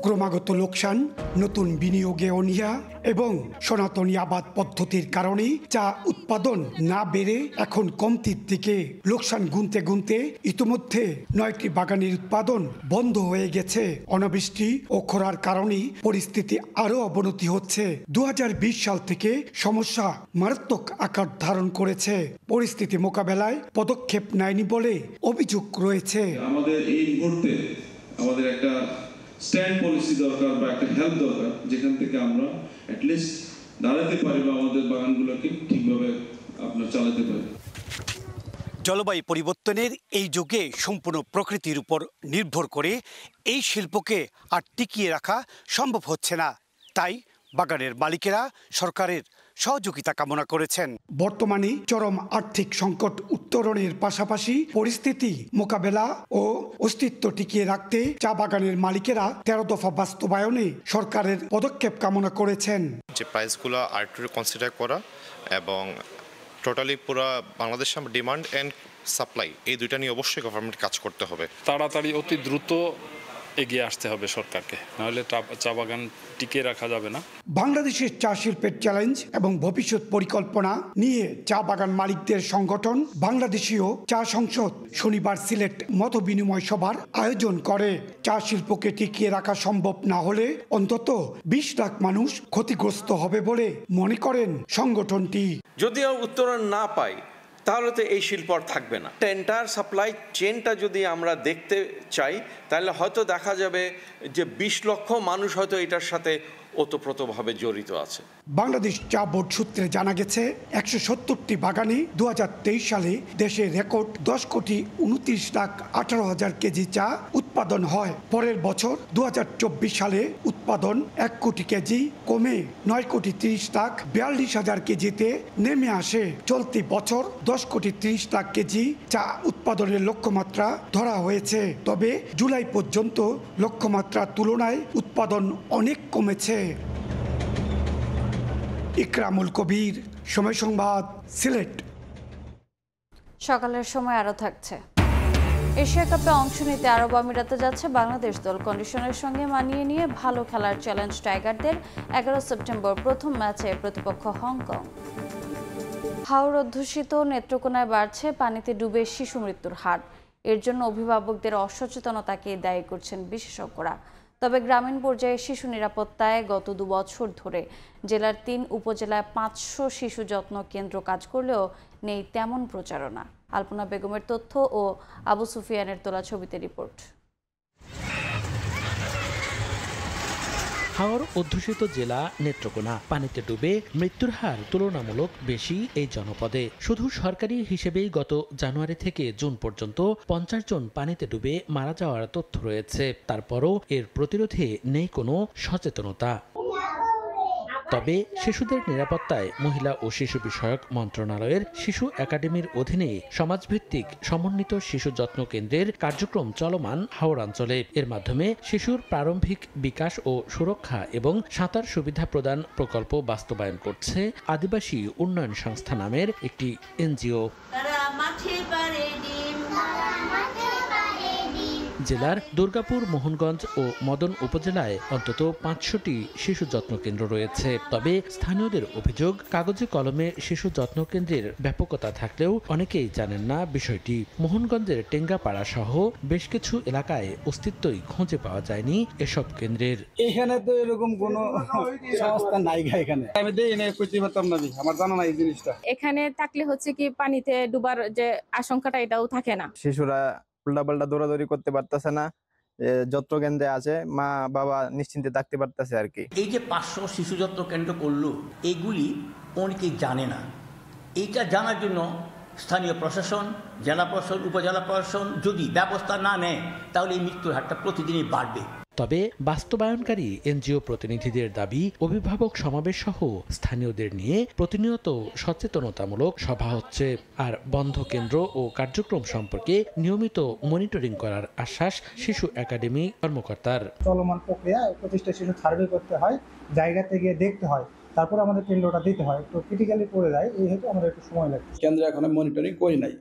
S7: ক্রমাগত লোকসান, নতুন বিনিয়োগে অনীহা এবং সনাতনী আবাদ পদ্ধতির কারণে চা উৎপাদন না বেড়ে এখন কমতির দিকে। লোকসান গুনতে গুনতে ইতিমধ্যে 9টি বাগানের উৎপাদন বন্ধ হয়ে গেছে। অনাবৃষ্টি ও খরার কারণে পরিস্থিতি আরও অবনতি হচ্ছে। 2020 সাল থেকে সমস্যা মারাত্মক আকার ধারণ করেছে। পরিস্থিতি মোকাবেলায় পদক্ষেপ নেয়নি বলে অভিযোগ রয়েছে।
S26: আমাদের এই মুহূর্তে আমাদের একটা স্ট্যান্ড পলিসি দরকার বা একটা হেল্প দরকার, যেখান থেকে আমরা অ্যাটলিস্ট দাঁড়াতে পারি বা আমাদের বাগানগুলোকে ঠিকভাবে আপনার চালাতে পারি।
S2: জলবায়ু পরিবর্তনের এই যুগে সম্পূর্ণ প্রকৃতির উপর নির্ভর করে এই শিল্পকে আর টিকিয়ে রাখা সম্ভব হচ্ছে না। তাই বাগানের মালিকেরা সরকারের সহযোগিতা কামনা করেছেন।
S7: বর্তমানে চরম আর্থিক সংকট উত্তরণের পাশাপাশি পরিস্থিতি মোকাবেলা ও অস্তিত্ব টিকিয়ে রাখতে চা বাগানের মালিকেরা 13 দফা বাস্তবায়নে সরকারের পদক্ষেপ কামনা করেছেন।
S8: যে প্রাইসগুলো আর একটু কনসিডার করা এবং টোটালি পুরো বাংলাদেশে ডিমান্ড অ্যান্ড সাপ্লাই এই দুইটা নিয়ে অবশ্যই গভর্নমেন্ট কাজ করতে হবে।
S9: তাড়াতাড়ি অতি দ্রুত এগিয়ে আসতে হবে সরকারকে, নাহলে চা বাগান টিকিয়ে রাখা যাবে না।
S7: বাংলাদেশের চা শিল্পের চ্যালেঞ্জ এবং ভবিষ্যৎ পরিকল্পনা নিয়ে চা বাগান মালিকদের সংগঠন বাংলাদেশীয় চা সংসদ শনিবার সিলেট মত বিনিময় সভার আয়োজন করে। চা শিল্পকে টিকিয়ে রাখা সম্ভব না হলে অন্তত 20 লাখ মানুষ ক্ষতিগ্রস্ত হবে বলে মনে করেন সংগঠনটি।
S10: যদিও উত্তরণ না পাই তাহলে তো এই শিল্প আর থাকবে না। এন্টায়ার সাপ্লাই চেনটা যদি আমরা দেখতে চাই তাহলে হয়তো দেখা যাবে যে 20 লক্ষ মানুষ হয়তো এটার সাথে ওতপ্রোতভাবে জড়িত আছে।
S7: বাংলাদেশ চা বোর্ড সূত্রে জানা গেছে 170টি বাগানে 2023 সালে দেশে রেকর্ড 10,29,18,000 কেজি চা উৎপাদন হয়। পরের বছর 2024 সালে উৎপাদন 1 কোটি কেজি কমে 9,30,42,000 কেজিতে নেমে আসে। চলতি বছর 10,30,00,000 কেজি চা উৎপাদনের লক্ষ্যমাত্রা ধরা হয়েছে। তবে জুলাই পর্যন্ত লক্ষ্যমাত্রার তুলনায় উৎপাদন অনেক কমেছে। ইকরামুল কবির, সময় সংবাদ, সিলেট।
S1: সকালের সময় আরও থাকছে। এশিয়া কাপে অংশ নিতে আরব আমিরাতে যাচ্ছে বাংলাদেশ দল। কন্ডিশনের সঙ্গে মানিয়ে নিয়ে ভালো খেলার চ্যালেঞ্জ টাইগারদের। 11 সেপ্টেম্বর প্রথম ম্যাচে প্রতিপক্ষ হংকং। হাওর অধ্যুষিত নেত্রকোনায় বাড়ছে পানিতে ডুবে শিশু মৃত্যুর হার। এর জন্য অভিভাবকদের অসচেতনতাকে দায়ী করছেন বিশেষজ্ঞরা। তবে গ্রামীণ পর্যায়ে শিশু নিরাপত্তায় গত 2 বছর ধরে জেলার 3 উপজেলায় 500 শিশু যত্ন কেন্দ্র কাজ করলেও নেই তেমন প্রচারণা। আলপনা বেগমের তথ্য ও আবু সুফিয়ানের তোলা ছবিতে রিপোর্ট।
S11: হাওর অধ্যুষিত জেলা নেত্রকোনা। পানিতে ডুবে মৃত্যুর হার তুলনামূলক বেশি এই জনপদে। শুধু সরকারি হিসেবেই গত জানুয়ারি থেকে জুন পর্যন্ত 50 জন পানিতে ডুবে মারা যাওয়ার তথ্য রয়েছে। তারপরও এর প্রতিরোধে নেই কোনো সচেতনতা। তবে শিশুদের নিরাপত্তায় মহিলা ও শিশু বিষয়ক মন্ত্রণালয়ের শিশু একাডেমির অধীনে সমাজভিত্তিক সমন্বিত শিশু যত্ন কেন্দ্রের কার্যক্রম চলমান হাওর অঞ্চলে। এর মাধ্যমে শিশুর প্রারম্ভিক বিকাশ ও সুরক্ষা এবং সাঁতার সুবিধা প্রদান প্রকল্প বাস্তবায়ন করছে আদিবাসী উন্নয়ন সংস্থা নামের একটি এনজিও। জেলার দুর্গাপুর, মোহনগঞ্জ ও মদন উপজেলায় অন্তত 500টি শিশু যত্ন কেন্দ্র রয়েছে। তবে স্থানীয়দের অভিযোগ, কাগজে কলমে শিশু যত্ন কেন্দ্রের ব্যাপকতা থাকলেও অনেকেই জানেন না বিষয়টি। মোহনগঞ্জের টেঙ্গাপাড়া সহ বেশ কিছু এলাকায় অস্তিত্বই খুঁজে পাওয়া যায়নি এসব কেন্দ্রের।
S13: এখানে তো এরকম কোনো সংস্থা নাই, এখানে আমি দেই না, করতে পারতাম না, আমার জানা নাই এই জিনিসটা।
S27: এখানে থাকলে হচ্ছে কি পানিতে ডুবার যে আশঙ্কাটা এটাও থাকে না।
S28: শিশুরা উল্টাপাল্টা দৌড়াদৌড়ি করতে পারতেছে না, যত্ন কেন্দ্রে আছে, মা বাবা নিশ্চিন্তে থাকতে পারতেছে আর কি।
S29: এই যে 500 শিশু যত্ন কেন্দ্র করলো, এইগুলি অনেকেই জানে না। এইটা জানার জন্য স্থানীয় প্রশাসন, জেলা প্রশাসন, উপজেলা প্রশাসন যদি ব্যবস্থা না নেয় তাহলে এই মৃত্যুর হারটা প্রতিদিনই বাড়বে।
S11: তবে বাস্তবায়নকারী এনজিও প্রতিনিধিদের দাবি, অভিভাবক সমাবেশ সহ স্থানীয়দের নিয়ে প্রতিনিয়ত সচেতনতামূলক সভা হচ্ছে। আর বন্ধ কেন্দ্র ও কার্যক্রম সম্পর্কে নিয়মিত মনিটরিং করার আশ্বাস শিশু একাডেমি কর্মকর্তার।
S30: চলমান প্রক্রিয়া, প্রতিষ্ঠা শিশু সার্ভে করতে হয়, জায়গাতে গিয়ে দেখতে হয়, তারপর আমাদের কেন্দ্রটা দিতে হয়। তো ক্রিটিক্যালি পড়ে যায়, এই হেতু আমাদের একটু সময় লাগে।
S13: কেন্দ্রে এখন মনিটরিং করি নাই,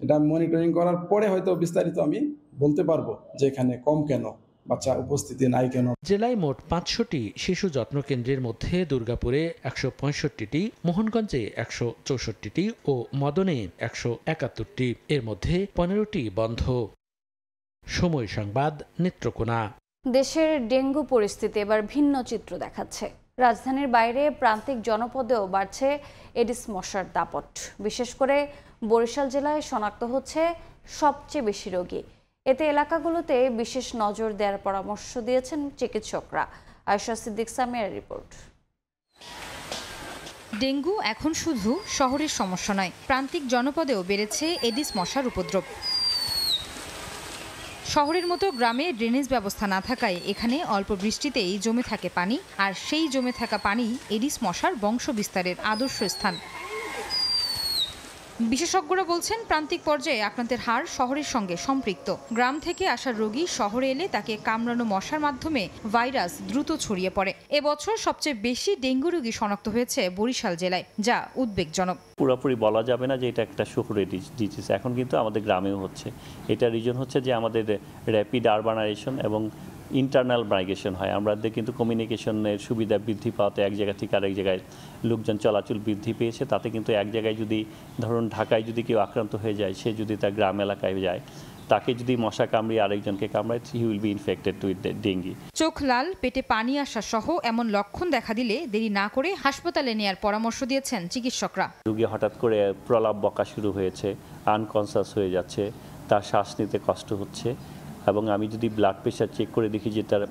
S13: এটা মনিটরিং করার পরে হয়তো বিস্তারিত আমি বলতে পারবো যে এখানে কম কেন, বাচ্চা উপস্থিতি নাই কেন।
S11: জেলায় মোট 500টি শিশু যত্ন কেন্দ্রের মধ্যে দুর্গাপুরে 165টি, মোহনগঞ্জে 164টি ও মদনে 171টি। এর মধ্যে 15টি বন্ধ। সময় সংবাদ, নেত্রকোনা।
S1: দেশের ডেঙ্গু পরিস্থিতি এবার ভিন্ন চিত্র দেখাচ্ছে। রাজধানীর বাইরে প্রান্তিক জনপদেও বাড়ছে এডিস মশার দাপট। বিশেষ করে বরিশাল জেলায় শনাক্ত হচ্ছে সবচেয়ে বেশি রোগী। এতে এলাকাগুলোতে বিশেষ নজর দেওয়ার পরামর্শ দিয়েছেন চিকিৎসকরা। আয়েশা সিদ্দিক সামিয়ার রিপোর্ট।
S12: ডেঙ্গু এখন শুধু শহরের সমস্যা নয়, প্রান্তিক জনপদেও বেড়েছে এডিস মশার উপদ্রব। শহরের মতো গ্রামে ড্রেনেজ ব্যবস্থা না থাকায় এখানে অল্প বৃষ্টিতেই জমে থাকে পানি, আর সেই জমে থাকা পানি এডিস মশার বংশ বিস্তারের আদর্শ স্থান। বিশেষজ্ঞরা বলছেন, প্রান্তিক পর্যায়ে আক্রান্তের হার শহরের সঙ্গে সম্পৃক্ত। গ্রাম থেকে আসা রোগী শহরে এলে তাকে কামড়ানো মশার মাধ্যমে ভাইরাস দ্রুত ছড়িয়ে পড়ে। এবছর সবচেয়ে বেশি ডেঙ্গু রোগী শনাক্ত হয়েছে বরিশাল জেলায়, যা উদ্বেগজনক।
S14: পুরোপুরি বলা যাবে না যে এটা একটা শহরের ডিজিজ, এখন কিন্তু আমাদের গ্রামেও হচ্ছে। এটা রিজন হচ্ছে যে আমাদের র্যাপিড আরবানাইজেশন এবং ইন্টারনাল মাইগ্রেশন হয়। আমাদের কিন্তু কমিউনিকেশনের সুবিধা বৃদ্ধি পাওয়াতে এক জায়গা থেকে আরেক জায়গায় লোকজন চলাচল বৃদ্ধি পেয়েছে। তাতে কিন্তু এক জায়গায় যদি ধরুন ঢাকায় যদি কেউ আক্রান্ত হয়ে যায়, সে যদি তার গ্রাম এলাকায় যায়, তাকে যদি মশা কামড়িয়ে আরেকজনকে কামড়ায়, he will be infected with dengue.
S12: চোখ লাল, পেটে পানি আসা সহ এমন লক্ষণ দেখা দিলে দেরি না করে হাসপাতালে নেয়ার পরামর্শ দিয়েছেন চিকিৎসকরা।
S14: রোগী হঠাৎ করে প্রলাপ বকা শুরু হয়েছে, আনকনসাস হয়ে যাচ্ছে, তার শ্বাস নিতে কষ্ট হচ্ছে, এবং আমি যদি ব্লাড প্রেশার চেক করে দেখি যে তার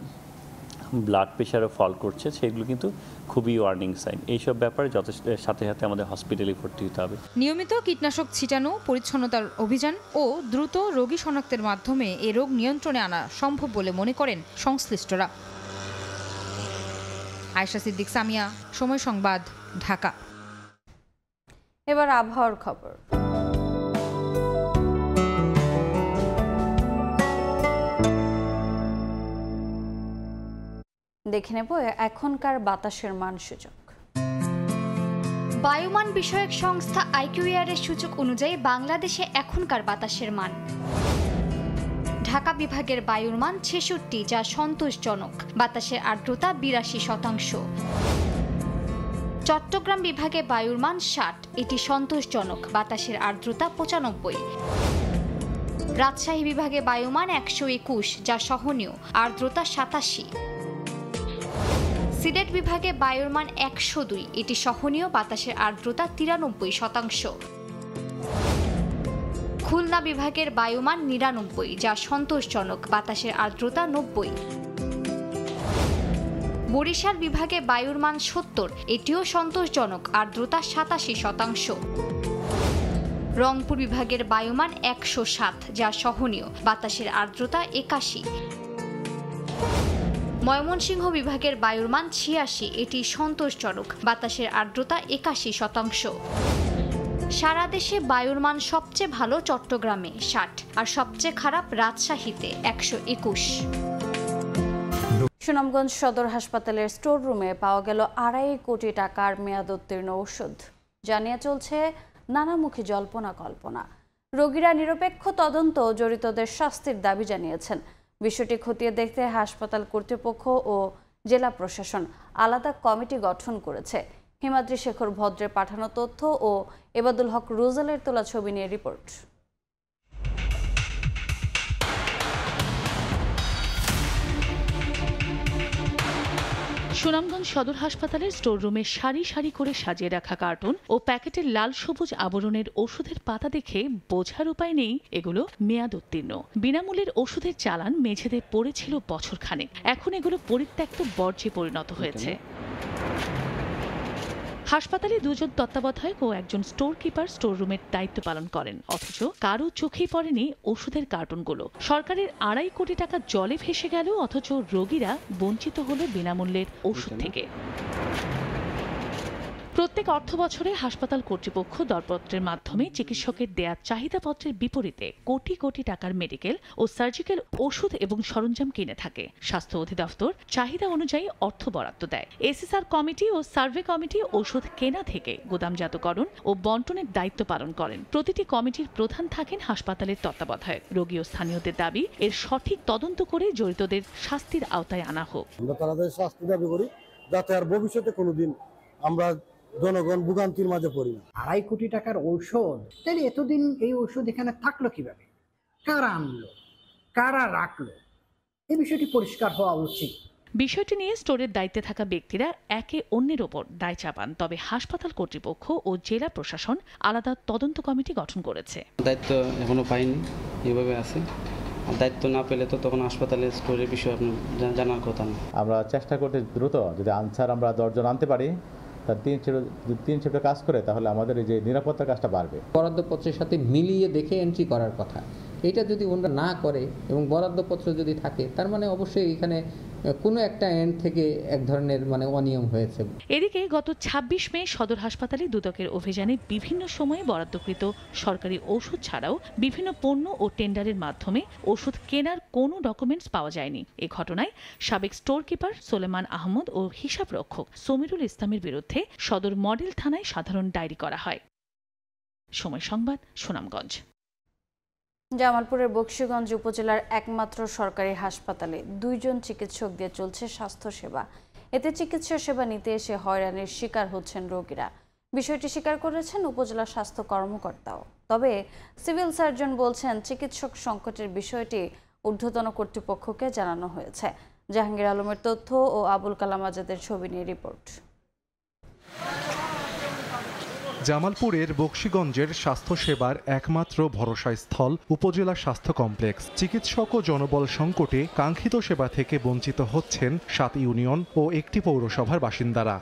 S14: ব্লাড প্রেশারও ফল করছে, সেগুলো কিন্তু খুবই ওয়ার্নিং সাইন। এইসব ব্যাপারে যথেষ্ট সাথে সাথে আমাদের হসপিটালে ভর্তি হতে হবে।
S12: নিয়মিত কীটনাশক ছিটানো, পরিচ্ছন্নতার অভিযান ও দ্রুত রোগী শনাক্তের মাধ্যমে এ রোগ নিয়ন্ত্রণে আনা সম্ভব বলে মনে করেন সংশ্লিষ্টরা। আয়েশা সিদ্দিক, সামিয়া, সময় সংবাদ, ঢাকা।
S1: এবার আবহাওয়ার খবর। দেখে নেব এখনকার বাতাসের মান সূচক।
S15: বায়ুমান বিষয়ক সংস্থা IQAR এর সূচক অনুযায়ী বাংলাদেশে এখনকার বাতাসের মান: ঢাকা বিভাগের বায়ুর মান 66, যা সন্তোষজনক, বাতাসের আর্দ্রতা 82%। চট্টগ্রাম বিভাগে বায়ুর মান 60, এটি সন্তোষজনক, বাতাসের আর্দ্রতা 95। রাজশাহী বিভাগে বায়ুমান 121, যা সহনীয়, আর্দ্রতা 87। সিলেট বিভাগে বায়ুর মান 102, এটি সহনীয়, বাতাসের আর্দ্রতা 93%। খুলনা বিভাগের বায়ুমান 99, যা সন্তোষজনক, বাতাসের আর্দ্রতা 90। বরিশাল বিভাগে বায়ুর মান 70, এটিও সন্তোষজনক, আর্দ্রতা 87%। রংপুর বিভাগের বায়ুমান 107, যা সহনীয়, বাতাসের আর্দ্রতা 81। ময়মনসিংহ বিভাগের বায়ুর মান 86, এটি সন্তোষজনক, বাতাসের আর্দ্রতা 81%। সারা দেশে বায়ুর মান সবচেয়ে ভালো চট্টগ্রামে 60 আর সবচেয়ে খারাপ রাজশাহীতে 121।
S1: সুনামগঞ্জ সদর হাসপাতালের স্টোর রুমে পাওয়া গেল 2.5 কোটি টাকার মেয়াদোত্তীর্ণ ওষুধ। জানিয়ে চলছে নানামুখী জল্পনা কল্পনা। রোগীরা নিরপেক্ষ তদন্ত, জড়িতদের শাস্তির দাবি জানিয়েছেন। বিষয়টি খতিয়ে দেখতে হাসপাতাল কর্তৃপক্ষ ও জেলা প্রশাসন আলাদা কমিটি গঠন করেছে। হিমাদ্রি শেখর ভদ্রের পাঠানো তথ্য ও এবাদুল হক রুজেলের তোলা ছবি নিয়ে রিপোর্ট।
S16: সুনামগঞ্জ সদর হাসপাতালের স্টোর রুমে সারি সারি করে সাজিয়ে রাখা কার্টুন ও প্যাকেটের লাল সবুজ আবরণের ওষুধের পাতা দেখে বোঝার উপায় নেই এগুলো মেয়াদ উত্তীর্ণ। বিনামূল্যের ওষুধের চালান মেঝেতে পড়েছিল বছরখানেক, এখন এগুলো পরিত্যক্ত বর্জ্যে পরিণত হয়েছে। হাসপাতালে 2 জন তত্ত্বাবধায়ক ও একজন স্টোর কিপার স্টোর রুমের দায়িত্ব পালন করেন, অথচ কারো চোখেই পড়েনি ওষুধের কার্টুনগুলো। সরকারের 2.5 কোটি টাকা জলে ভেসে গেল, অথচ রোগীরা বঞ্চিত হলো বিনামূল্যের ওষুধ থেকে। প্রত্যেক অর্থ বছরে হাসপাতাল কর্তৃপক্ষ দরপত্রের মাধ্যমে চিকিৎসকের দেয়া চাহিদাপত্রের বিপরীতে কোটি কোটি টাকার মেডিকেল ও সার্জিক্যাল ওষুধ এবং সরঞ্জাম কিনে থাকে। স্বাস্থ্য অধিদপ্তর চাহিদা অনুযায়ী অর্থ বরাদ্দ দেয়। এসএসআর কমিটি ও সার্ভে কমিটি ওষুধ কেনা থেকে গুদামজাতকরণ ও বন্টনের দায়িত্ব পালন করেন। প্রতিটি কমিটির প্রধান থাকেন হাসপাতালের তত্ত্বাবধায়ক। রোগী ও স্থানীয়দের দাবি এর সঠিক তদন্ত করে জড়িতদের শাস্তির আওতায় আনা হোক।
S17: আমরা তাদের শাস্তি দাবি করি, যাতে আর ভবিষ্যতে কোনোদিন আমরা জনগণ ভোগান্তির মাঝে পড়ি না।
S18: 2.5 কোটি টাকার ঔষধ, তাহলে এতদিন এই ঔষধ এখানে থাকলো কিভাবে? কারা আনলো, কারা রাখলো? এই বিষয়টি পরিষ্কার হওয়া উচিত।
S16: বিষয়টি নিয়ে স্টোরের দায়িত্বে থাকা ব্যক্তিরা একে অন্যের ওপর দায় চাপান, তবে হাসপাতাল কর্তৃপক্ষ ও জেলা প্রশাসন আলাদা তদন্ত কমিটি গঠন করেছে।
S19: দায়িত্ব এখনো পাইনি, এভাবে আছে। দায়িত্ব না পেলে তো তখন হাসপাতালের স্টোরের বিষয়ে জানার কথা না।
S20: আমরা চেষ্টা করতে দ্রুত যদি আনসার আমরা 10 জন আনতে পারি,
S3: তার 3 শিফটে কাজ করে তাহলে আমাদের এই যে নিরাপত্তার কাজটা বাড়বে।
S4: বরাদ্দপত্রের সাথে মিলিয়ে দেখে এন্ট্রি করার কথা, এটা যদি ওনারা না করে এবং বরাদ্দপত্র যদি থাকে তার মানে অবশ্যই এখানে কোনো একটা এন্ড থেকে এক ধরনের অনিয়ম হয়েছে।
S16: এদিকে গত ২৬ মে সদর হাসপাতালে দুদকের অভিযানে বিভিন্ন সময়ে বরাদ্দকৃত সরকারি ওষুধ ছাড়াও বিভিন্ন পণ্য ও টেন্ডারের মাধ্যমে ওষুধ কেনার কোনো ডকুমেন্টস পাওয়া যায়নি। এ ঘটনায় সাবেক স্টোর কিপার সোলেমান আহমদ ও হিসাব রক্ষক সমীরুল ইসলামের বিরুদ্ধে সদর মডেল থানায় সাধারণ ডায়েরি করা হয়। সময় সংবাদ, সুনামগঞ্জ।
S1: জামালপুরের বকশীগঞ্জ উপজেলার একমাত্র সরকারি হাসপাতালে 2 জন চিকিৎসক দিয়ে চলছে স্বাস্থ্যসেবা। এতে চিকিৎসা সেবা নিতে এসে হয়রানির শিকার হচ্ছেন রোগীরা। বিষয়টি স্বীকার করেছেন উপজেলা স্বাস্থ্য কর্মকর্তাও। তবে সিভিল সার্জন বলছেন চিকিৎসক সংকটের বিষয়টি ঊর্ধ্বতন কর্তৃপক্ষকে জানানো হয়েছে। জাহাঙ্গীর আলমের তথ্য ও আবুল কালাম আজাদের ছবি নিয়ে রিপোর্ট।
S5: জামালপুরের বকশীগঞ্জের স্বাস্থ্যসেবার একমাত্র ভরসাস্থল উপজেলা স্বাস্থ্য কমপ্লেক্স। চিকিৎসক ও জনবল সংকটে কাঙ্ক্ষিত সেবা থেকে বঞ্চিত হচ্ছেন 7 ইউনিয়ন ও 1টি পৌরসভার বাসিন্দারা।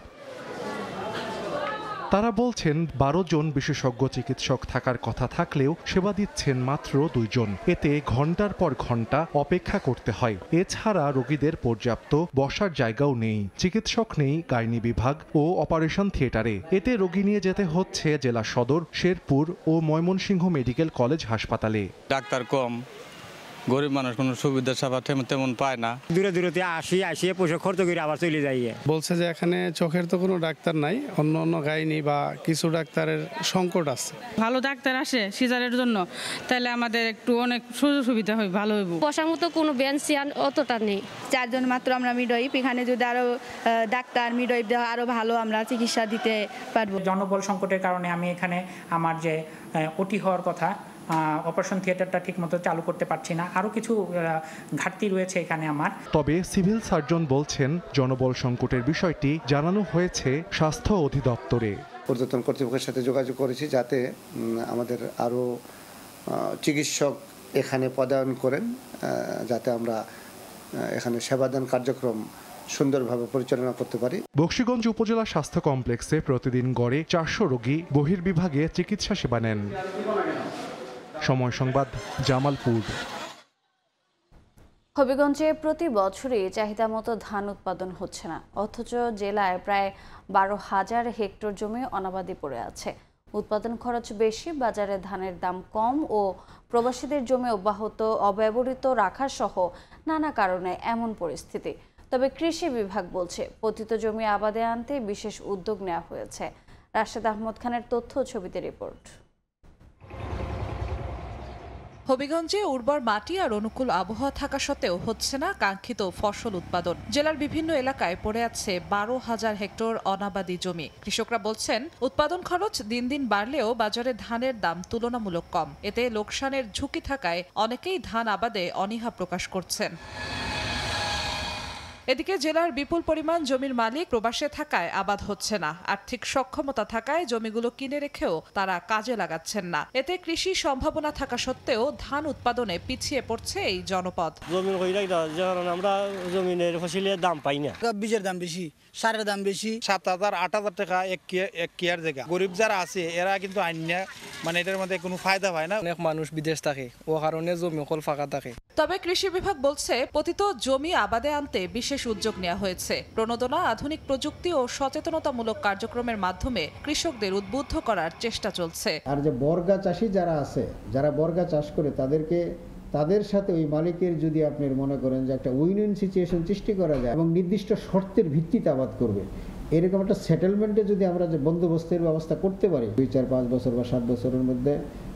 S5: তারা বলছেন 12 জন বিশেষজ্ঞ চিকিৎসক থাকার কথা থাকলেও সেবা দিচ্ছেন মাত্র 2 জন। এতে ঘন্টার পর ঘন্টা অপেক্ষা করতে হয়। এছাড়া রোগীদের পর্যাপ্ত বসার জায়গাও নেই। চিকিৎসক নেই গাইনি বিভাগ ও অপারেশন থিয়েটারে। এতে রোগী নিয়ে যেতে হচ্ছে জেলা সদর, শেরপুর ও ময়মনসিংহ মেডিকেল কলেজ হাসপাতালে।
S6: ডাক্তার কম, গরিব মানুষ কোনো সুবিধা সেবা তেমন পায় না।
S20: দূরে দূরতে আসি পয়সা খরচ করে আবার চলে যাই।
S26: বলছে যে এখানে চোখের তো কোনো ডাক্তার নাই, অন্য গাইনি বা কিছু ডাক্তারের সংকট আছে।
S27: ভালো ডাক্তার আসে সিজারের জন্য, তাহলে আমাদের একটু অনেক সুযোগ সুবিধা হয়, ভালো হইব।
S28: বসার মতো কোনো বেঞ্চ চেয়ার অতটা নেই।
S29: 4 জন মাত্র আমরা মিডওয়াইফ। এখানে যদি আরো ডাক্তার মিডওয়াইফ দেওয়া আরো ভালো আমরা চিকিৎসা দিতে পারবো।
S30: জনবল সংকটের কারণে আমি এখানে আমার যে ওটি হওয়ার কথা অপারেশন থিয়েটারটা ঠিকমতো চালু করতে পারছি না। আরও কিছু ঘাটতি রয়েছে এখানে আমার।
S5: তবে সিভিল সার্জন বলছেন জনবল সংকটের বিষয়টি জানানো হয়েছে স্বাস্থ্য অধিদপ্তরে।
S21: ঊর্ধ্বতন কর্তৃপক্ষের সাথে যোগাযোগ করেছি যাতে আমাদের আরও চিকিৎসক এখানে পদায়ন করেন, যাতে আমরা এখানে সেবাদান কার্যক্রম সুন্দরভাবে পরিচালনা করতে পারি।
S5: বকশীগঞ্জ উপজেলা স্বাস্থ্য কমপ্লেক্সে প্রতিদিন গড়ে 400 রোগী বহির্বিভাগে চিকিৎসা সেবা নেন। সময় সংবাদ, জামালপুর।
S1: হবিগঞ্জে প্রতি বছরই চাহিদা মতো ধান উৎপাদন হচ্ছে না, অথচ জেলায় প্রায় 12,000 হেক্টর জমি অনাবাদি পড়ে আছে। উৎপাদন খরচ বেশি, বাজারে ধানের দাম কম ও প্রবাসীদের জমি অব্যবহৃত রাখা সহ নানা কারণে এমন পরিস্থিতি। তবে কৃষি বিভাগ বলছে পতিত জমি আবাদে আনতে বিশেষ উদ্যোগ নেওয়া হয়েছে। রাশেদ আহমদ খানের তথ্য, ছবিতে রিপোর্ট।
S22: হবিগঞ্জে উর্বর মাটি আর অনুকূল আবহাওয়া থাকা সত্ত্বেও হচ্ছে না কাঙ্ক্ষিত ফসল উৎপাদন। জেলার বিভিন্ন এলাকায় পড়ে আছে 12,000 হেক্টর অনাবাদি জমি। কৃষকরা বলছেন উৎপাদন খরচ দিন দিন বাড়লেও বাজারে ধানের দাম তুলনামূলক কম। এতে লোকসানের ঝুঁকি থাকায় অনেকেই ধান আবাদে অনীহা প্রকাশ করছেন। এদিকে জেলার বিপুল পরিমাণ জমির মালিক প্রবাসে থাকায় আবাদ হচ্ছে না। আর্থিক সক্ষমতা থাকায় জমিগুলো কিনে রেখেও তারা কাজে লাগাচ্ছেন না। এতে কৃষি সম্ভাবনা থাকা সত্ত্বেও ধান উৎপাদনে পিছিয়ে পড়ছে এই জনপদ।
S23: জমির আমরা জমিনের ফসলের দাম পাই না। বীজের দাম বেশি, সারের দাম বেশি। 7,000 8,000 টাকা এক কেয়ার জায়গা। গরিব যারা আছে এরা কিন্তু আইনা এটার মধ্যে কোনো ফায়দা পায় না। অনেক মানুষ বিদেশ থাকে, ও কারণে জমি অকল ফাঁকা থাকে।
S22: তবে কৃষি বিভাগ বলছে পতিত জমি আবাদে আনতে বিশেষ উদ্যোগ নেওয়া হয়েছে। প্রণোদনা, আধুনিক প্রযুক্তি ও সচেতনতামূলক কার্যক্রমের মাধ্যমে কৃষকদের উদ্বুদ্ধ করার চেষ্টা চলছে।
S24: আর যে বর্গা চাষি যারা আছে, যারা বর্গা চাষ করে তাদের সাথে ওই মালিকের যদি আপনি মনে করেন যে একটা উইন উইন সিচুয়েশন সৃষ্টি করা যায় এবং নির্দিষ্ট শর্তের ভিত্তিতে আবাদ করবে, এরকম একটা সেটেলমেন্টে যদি আমরা যে বন্দোবস্তের ব্যবস্থা করতে পারি 2, 4, 5 বছর বা 7 বছরের মধ্যে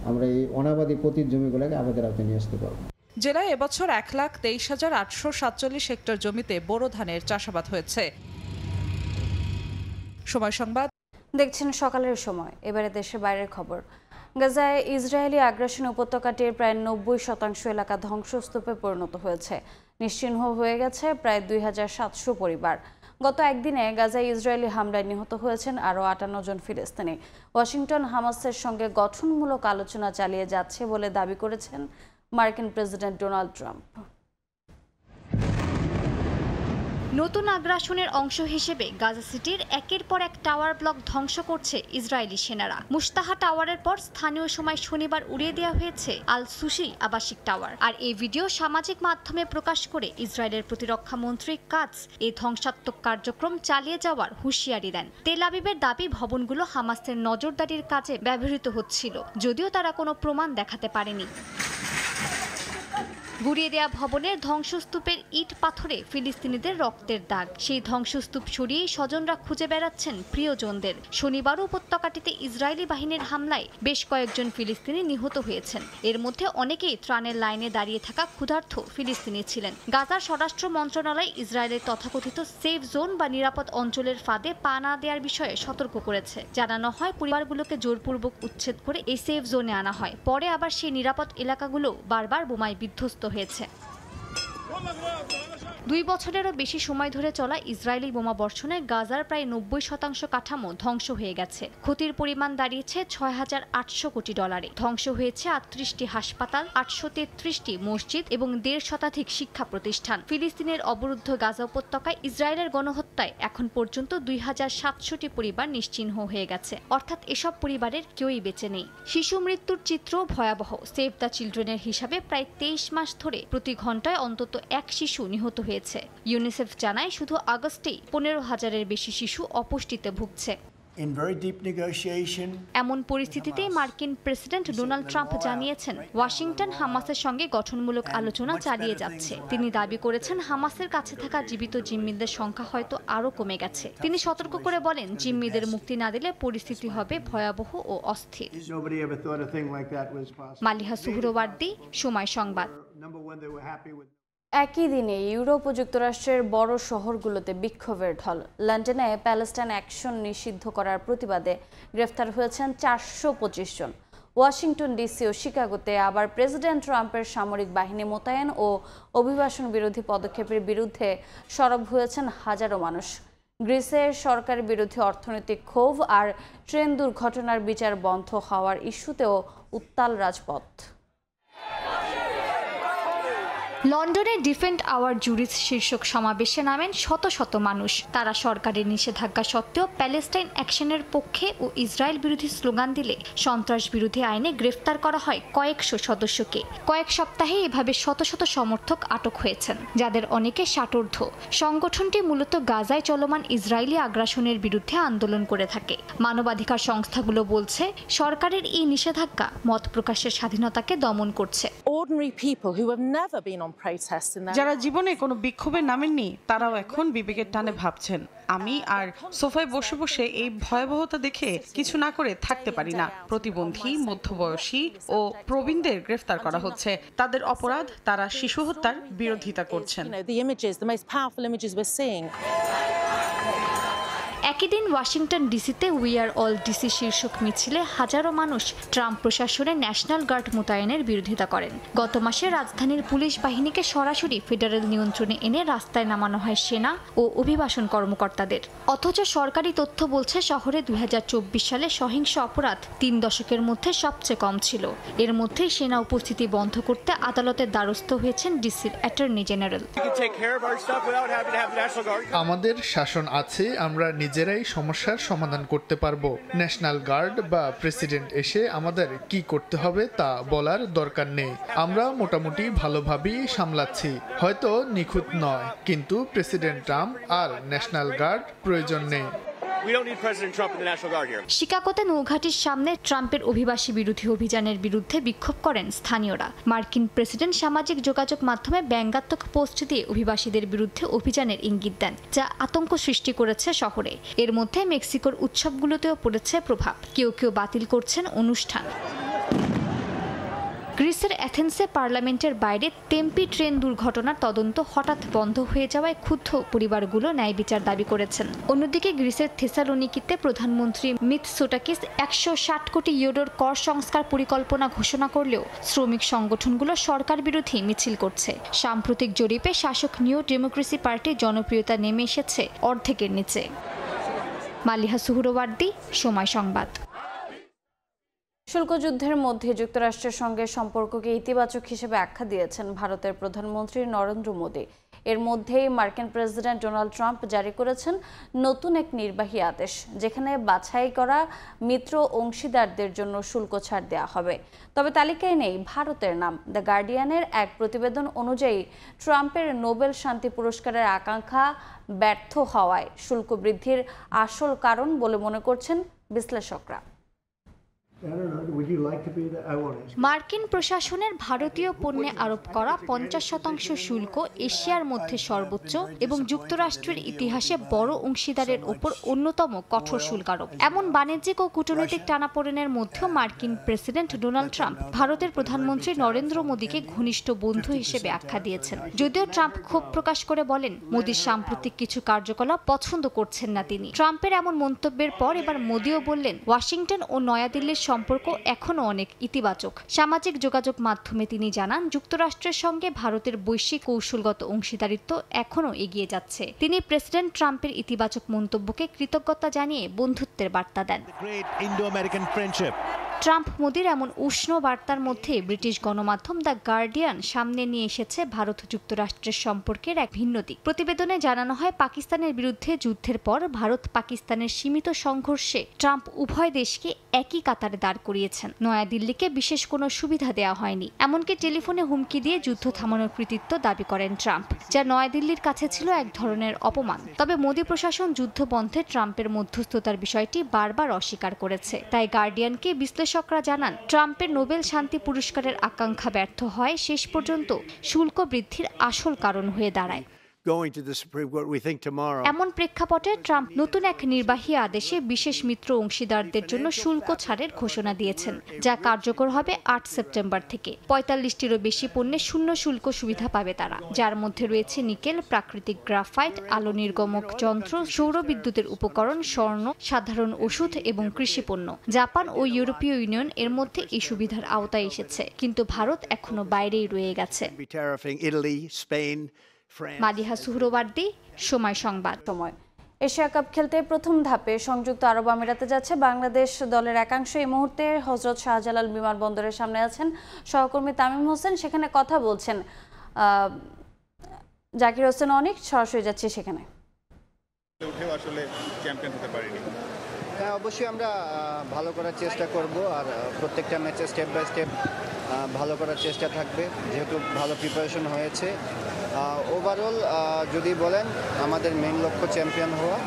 S24: আমরা এই অনাবাদি পতিত জমিগুলোকে আবাদের আওতায় নিয়ে আসতে পারবো।
S22: জেলায় এবছর 1,23,847 হেক্টর জমিতে বোরো ধানের চাষাবাদ হয়েছে। সময় সংবাদ
S1: দেখছেন সকালের সময়। এবারে দেশের বাইরের খবর। গাজায় ইসরায়েলি আগ্রাসন উপত্যকাটির প্রায় 90% এলাকা ধ্বংসস্তূপে পরিণত হয়েছে। নিশ্চিহ্ন হয়ে গেছে প্রায় 2,700 পরিবার। গত একদিনে গাজায় ইসরায়েলি হামলায় নিহত হয়েছেন আরও 58 জন ফিলিস্তিনি। ওয়াশিংটন হামাসের সঙ্গে গঠনমূলক আলোচনা চালিয়ে যাচ্ছে বলে দাবি করেছেন মার্কিন প্রেসিডেন্ট ডোনাল্ড ট্রাম্প।
S15: নতুন আগ্রাসনের অংশ হিসেবে গাজা সিটির একের পর এক টাওয়ার ব্লক ধ্বংস করছে ইসরায়েলি সেনারা। মুস্তাহা টাওয়ারের পর স্থানীয় সময় শনিবার উড়িয়ে দেওয়া হয়েছে আল সুসি আবাসিক টাওয়ার। আর এই ভিডিও সামাজিক মাধ্যমে প্রকাশ করে ইসরায়েলের প্রতিরক্ষা মন্ত্রী কাটস এই ধ্বংসাত্মক কার্যক্রম চালিয়ে যাওয়ার হুঁশিয়ারি দেন। তেল আবিবের দাবি ভবনগুলো হামাসের নজরদারির কাজে ব্যবহৃত হচ্ছিল, যদিও তারা কোনো প্রমাণ দেখাতে পারেনি। গুড়িয়ে দেয়া ভবনের ধ্বংসস্তূপের ইট পাথরে ফিলিস্তিনিদের রক্তের দাগ। সেই ধ্বংসস্তূপ সরিয়ে স্বজনরা খুঁজে বেড়াচ্ছেন প্রিয়জনদের। শনিবারও উপত্যকাটিতে ইসরায়েলি বাহিনীর হামলায় বেশ কয়েকজন ফিলিস্তিনি নিহত হয়েছেন। এর মধ্যে অনেকেই ত্রাণের লাইনে দাঁড়িয়ে থাকা ক্ষুধার্ত ফিলিস্তিনি ছিলেন। গাজার স্বরাষ্ট্র মন্ত্রণালয় ইসরায়েলের তথাকথিত সেফ জোন বা নিরাপদ অঞ্চলের ফাঁদে পা না দেওয়ার বিষয়ে সতর্ক করেছে। জানানো হয় পরিবারগুলোকে জোরপূর্বক উচ্ছেদ করে এই সেফ জোনে আনা হয়, পরে আবার সেই নিরাপদ এলাকাগুলো বারবার বোমায় বিধ্বস্ত হয়েছে। 2 বছরেরও বেশি সময় ধরে চলা ইসরায়েলি বোমা বর্ষণে গাজার প্রায় 90% কাঠামো ধ্বংস হয়ে গেছে। ক্ষতির পরিমাণ দাঁড়িয়েছে $6,800 কোটি। ধ্বংস হয়েছে 38টি হাসপাতাল, 833টি মসজিদ এবং 1.5 শতাধিক শিক্ষা প্রতিষ্ঠান। ফিলিস্তিনের অবরুদ্ধ গাজা উপত্যকায় ইসরায়েলের গণহত্যায় এখন পর্যন্ত 2700টি পরিবার নিশ্চিহ্ন হয়ে গেছে, অর্থাৎ এসব পরিবারের কেউই বেঁচে নেই। শিশু মৃত্যুর চিত্র ভয়াবহ। সেভ দ্য চিলড্রেনের হিসাবে প্রায় 23 মাস ধরে প্রতি ঘন্টায় অন্তত এক শিশু নিহত হয়েছে। ইউনিসেফ জানায় শুধু আগস্টেই 15,000-এর বেশি শিশু অপুষ্টিতে ভুগছে। এমন পরিস্থিতিতে মার্কিন প্রেসিডেন্ট ডোনাল্ড ট্রাম্প জানিয়েছেন ওয়াশিংটন হামাসের সঙ্গে গঠনমূলক আলোচনা চালিয়ে যাচ্ছে। তিনি দাবি করেছেন হামাসের কাছে থাকা জীবিত জিম্মিদের সংখ্যা হয়তো আরও কমে গেছে। তিনি সতর্ক করে বলেন জিম্মিদের মুক্তি না দিলে পরিস্থিতি হবে ভয়াবহ ও অস্থির। মালিহা সুহরওয়ার্দী, সময় সংবাদ।
S1: একই দিনে ইউরোপ ও যুক্তরাষ্ট্রের বড় শহরগুলোতে বিক্ষোভের ঢল। লন্ডনে প্যালেস্টাইন অ্যাকশন নিষিদ্ধ করার প্রতিবাদে গ্রেফতার হয়েছেন 425 জন। ওয়াশিংটন ডিসি ও শিকাগোতে আবার প্রেসিডেন্ট ট্রাম্পের সামরিক বাহিনী মোতায়েন ও অভিবাসন বিরোধী পদক্ষেপের বিরুদ্ধে সরব হয়েছেন হাজারো মানুষ। গ্রিসের সরকার বিরোধী অর্থনৈতিক ক্ষোভ আর ট্রেন দুর্ঘটনার বিচার বন্ধ হওয়ার ইস্যুতেও উত্তাল রাজপথ।
S15: লন্ডনে ডিফেন্ড আওয়ার জুরিস শীর্ষক সমাবেশে নামেন শত শত মানুষ। তারা সরকারের নিষেধাজ্ঞা সত্ত্বেও প্যালেস্টাইন অ্যাকশনের পক্ষে ও ইসরায়েল বিরোধী স্লোগান দিলে সন্ত্রাস বিরোধী আইনে গ্রেফতার করা হয় কয়েকশো সদস্যকে। কয়েক সপ্তাহে এভাবে শত শত সমর্থক আটক হয়েছেন, যাদের অনেকে ষাটোর্ধ্ব। সংগঠনটি মূলত গাজায় চলমান ইসরায়েলি আগ্রাসনের বিরুদ্ধে আন্দোলন করে থাকে। মানবাধিকার সংস্থাগুলো বলছে সরকারের এই নিষেধাজ্ঞা মত প্রকাশের স্বাধীনতাকে দমন করছে।
S2: যারা জীবনে কোনো বিক্ষোভে নামেননি তারাও এখন বিবেকের টানে ভাবছেন, আমি আর সোফায় বসে বসে এই ভয়াবহতা দেখে কিছু না করে থাকতে পারি না। প্রতিবন্ধী, মধ্যবয়সী ও প্রবীণদের গ্রেফতার করা হচ্ছে। তাদের অপরাধ, তারা শিশু হত্যার বিরোধিতা করছেন।
S15: একই দিন ওয়াশিংটন ডিসিতে উই আর অল ডিসি শীর্ষক মিছিলে হাজারো মানুষ ট্রাম্প প্রশাসনের ন্যাশনাল গার্ড মোতায়েনের বিরোধিতা করেন। গত মাসে রাজধানীর পুলিশ বাহিনীকে সরাসরি ফেডারেল নিয়ন্ত্রণে এনে রাস্তায় নামানো হয় সেনা ও অভিবাসন কর্মকর্তাদের। অথচ সরকারি তথ্য বলছে শহরে 2024 সালে সহিংস অপরাধ 3 দশকের মধ্যে সবচেয়ে কম ছিল। এর মধ্যে সেনা উপস্থিতি বন্ধ করতে আদালতের দ্বারস্থ হয়েছেন ডিসির অ্যাটর্নি জেনারেল।
S7: আমাদের শাসন আছে, আমরা নিজেরাই সমস্যার সমাধান করতে পারবো। ন্যাশনাল গার্ড বা প্রেসিডেন্ট এসে আমাদের কি করতে হবে তা বলার দরকার নেই। আমরা মোটামুটি ভালোভাবেই সামলাচ্ছি, হয়তো নিখুঁত নয়, কিন্তু প্রেসিডেন্ট ট্রাম্প আর ন্যাশনাল গার্ড প্রয়োজন নেই।
S15: শিকাগোতে নৌঘাটির সামনে ট্রাম্পের অভিবাসী বিরোধী অভিযানের বিরুদ্ধে বিক্ষোভ করেন স্থানীয়রা। মার্কিন প্রেসিডেন্ট সামাজিক যোগাযোগ মাধ্যমে ব্যঙ্গাত্মক পোস্ট দিয়ে অভিবাসীদের বিরুদ্ধে অভিযানের ইঙ্গিত দেন, যা আতঙ্ক সৃষ্টি করেছে শহরে। এর মধ্যে মেক্সিকোর উৎসবগুলোতেও পড়েছে প্রভাব। কেউ কেউ বাতিল করছেন অনুষ্ঠান। গ্রিসের অ্যাথেন্সে পার্লামেন্টের বাইরে টেম্পি ট্রেন দুর্ঘটনার তদন্ত হঠাৎ বন্ধ হয়ে যাওয়ায় ক্ষুব্ধ পরিবারগুলো ন্যায় বিচার দাবি করেছেন। অন্যদিকে গ্রিসের থেসালোনিকিতে প্রধানমন্ত্রী মিৎসোটাকিস 160 কোটি ইউরোর কর সংস্কার পরিকল্পনা ঘোষণা করলেও শ্রমিক সংগঠনগুলো সরকার বিরোধী মিছিল করছে। সাম্প্রতিক জরিপে শাসক নিউ ডেমোক্রেসি পার্টির জনপ্রিয়তা নেমে এসেছে অর্ধেকের নিচে। মালিহা সুহরওয়ার্দী, সময় সংবাদ।
S1: শুল্ক যুদ্ধের মধ্যে যুক্তরাষ্ট্রের সঙ্গে সম্পর্ককে ইতিবাচক হিসেবে আখ্যা দিয়েছেন ভারতের প্রধানমন্ত্রী নরেন্দ্র মোদী। এর মধ্যেই মার্কিন প্রেসিডেন্ট ডোনাল্ড ট্রাম্প জারি করেছেন নতুন এক নির্বাহী আদেশ, যেখানে বাছাই করা মিত্র অংশীদারদের জন্য শুল্ক ছাড় দেওয়া হবে। তবে তালিকায় নেই ভারতের নাম। দ্য গার্ডিয়ানের এক প্রতিবেদন অনুযায়ী ট্রাম্পের নোবেল শান্তি পুরস্কারের আকাঙ্ক্ষা ব্যর্থ হওয়ায় শুল্ক বৃদ্ধির আসল কারণ বলে মনে করছেন বিশ্লেষকরা।
S15: মার্কিন প্রশাসনের ভারতীয় পণ্যে আরোপ করা 50% শুল্ক এশিয়ার মধ্যে সর্বোচ্চ এবং যুক্তরাষ্ট্রের ইতিহাসে বড় অংশীদারের ওপর অন্যতম কঠোর শুল্ক আরোপ। এমন বাণিজ্যিক ও কূটনৈতিক টানাপোড়েনের মধ্যেও মার্কিন প্রেসিডেন্ট ডোনাল্ড ট্রাম্প ভারতের প্রধানমন্ত্রী নরেন্দ্র মোদীকে ঘনিষ্ঠ বন্ধু হিসেবে আখ্যা দিয়েছেন। যদিও ট্রাম্প ক্ষোভ প্রকাশ করে বলেন মোদীর সাম্প্রতিক কিছু কার্যকলাপ পছন্দ করছেন না তিনি। ট্রাম্পের এমন মন্তব্যের পর এবার মোদীও বললেন ওয়াশিংটন ও নয়াদিল্লির সম্পর্ক এখনো অনেক ইতিবাচক। সামাজিক যোগাযোগ মাধ্যমে তিনি জানান যুক্তরাষ্ট্রের সঙ্গে ভারতের বৈশ্বিক কৌশলগত অংশীদারিত্ব এখনো এগিয়ে যাচ্ছে। তিনি প্রেসিডেন্ট ট্রাম্পের ইতিবাচক মন্তব্যকে কৃতজ্ঞতা জানিয়ে বন্ধুত্বের বার্তা দেন। ট্রাম্প মোদির এমন উষ্ণ বার্তার মধ্যে ব্রিটিশ গণমাধ্যম দ্য গার্ডিয়ান সামনে নিয়ে এসেছে ভারত যুক্তরাষ্ট্রের সম্পর্কের এক ভিন্ন দিক। প্রতিবেদনে জানানো হয় পাকিস্তানের বিরুদ্ধে যুদ্ধের পর ভারত পাকিস্তানের সীমিত সংঘর্ষে ট্রাম্প উভয় দেশকে একই কাতারে দাঁড় করিয়েছেন। নয়াদিল্লিকে বিশেষ কোনো সুবিধা দেওয়া হয়নি, এমনকি টেলিফোনে হুমকি দিয়ে যুদ্ধ থামানোর কৃতিত্ব দাবি করেন ট্রাম্প, যা নয়াদিল্লির কাছে ছিল এক ধরনের অপমান। তবে মোদি প্রশাসন যুদ্ধ বন্ধে ট্রাম্পের মধ্যস্থতার বিষয়টি বারবার অস্বীকার করেছে। তাই গার্ডিয়ানকে বিশ্লেষকরা জানান ট্রাম্পের নোবেল শান্তি পুরস্কারের আকাঙ্ক্ষা ব্যর্থ হয় শেষ পর্যন্ত শুল্ক বৃদ্ধির আসল কারণ হয়ে দাঁড়ায়। এমন প্রেক্ষাপটে ট্রাম্প নতুন এক নির্বাহী আদেশে বিশেষ মিত্র অংশীদারদের জন্য শুল্ক ছাড়ের ঘোষণা দিয়েছেন, যা কার্যকর হবে 8 সেপ্টেম্বর থেকে। 45টিরও বেশি পণ্যে শূন্য শুল্ক সুবিধা পাবে তারা, যার মধ্যে রয়েছে নিকেল, প্রাকৃতিক গ্রাফাইট, আলো নির্গমক যন্ত্র, সৌর বিদ্যুতের উপকরণ, স্বর্ণ, সাধারণ ওষুধ এবং কৃষি পণ্য। জাপান ও ইউরোপীয় ইউনিয়ন এর মধ্যে এই সুবিধার আওতায় এসেছে, কিন্তু ভারত এখনো বাইরেই রয়ে গেছে। মাদিহা সুহরওয়ার্দী, সময় সংবাদ।
S1: এশিয়া কাপ খেলতে প্রথম ধাপে সংযুক্ত আরব আমিরাতে যাচ্ছে বাংলাদেশ দলের একাংশ। এই মুহূর্তে হযরত শাহজালাল বিমানবন্দরের সামনে আছেন সহকর্মী তামিম হোসেন, সেখানে কথা বলছেন জাকির হোসেন। অনেক সরাসরি যাচ্ছে সেখানে।
S8: আসলে চ্যাম্পিয়ন হতে পারিনি।
S21: হ্যাঁ, অবশ্যই আমরা ভালো করার চেষ্টা করব, আর প্রত্যেকটা ম্যাচে স্টেপ বাই স্টেপ ভালো করার চেষ্টা থাকবে, যেহেতু ভালো প্রিপারেশন হয়েছে। ওভারঅল যদি বলেন আমাদের মেইন লক্ষ্য চ্যাম্পিয়ন হওয়া,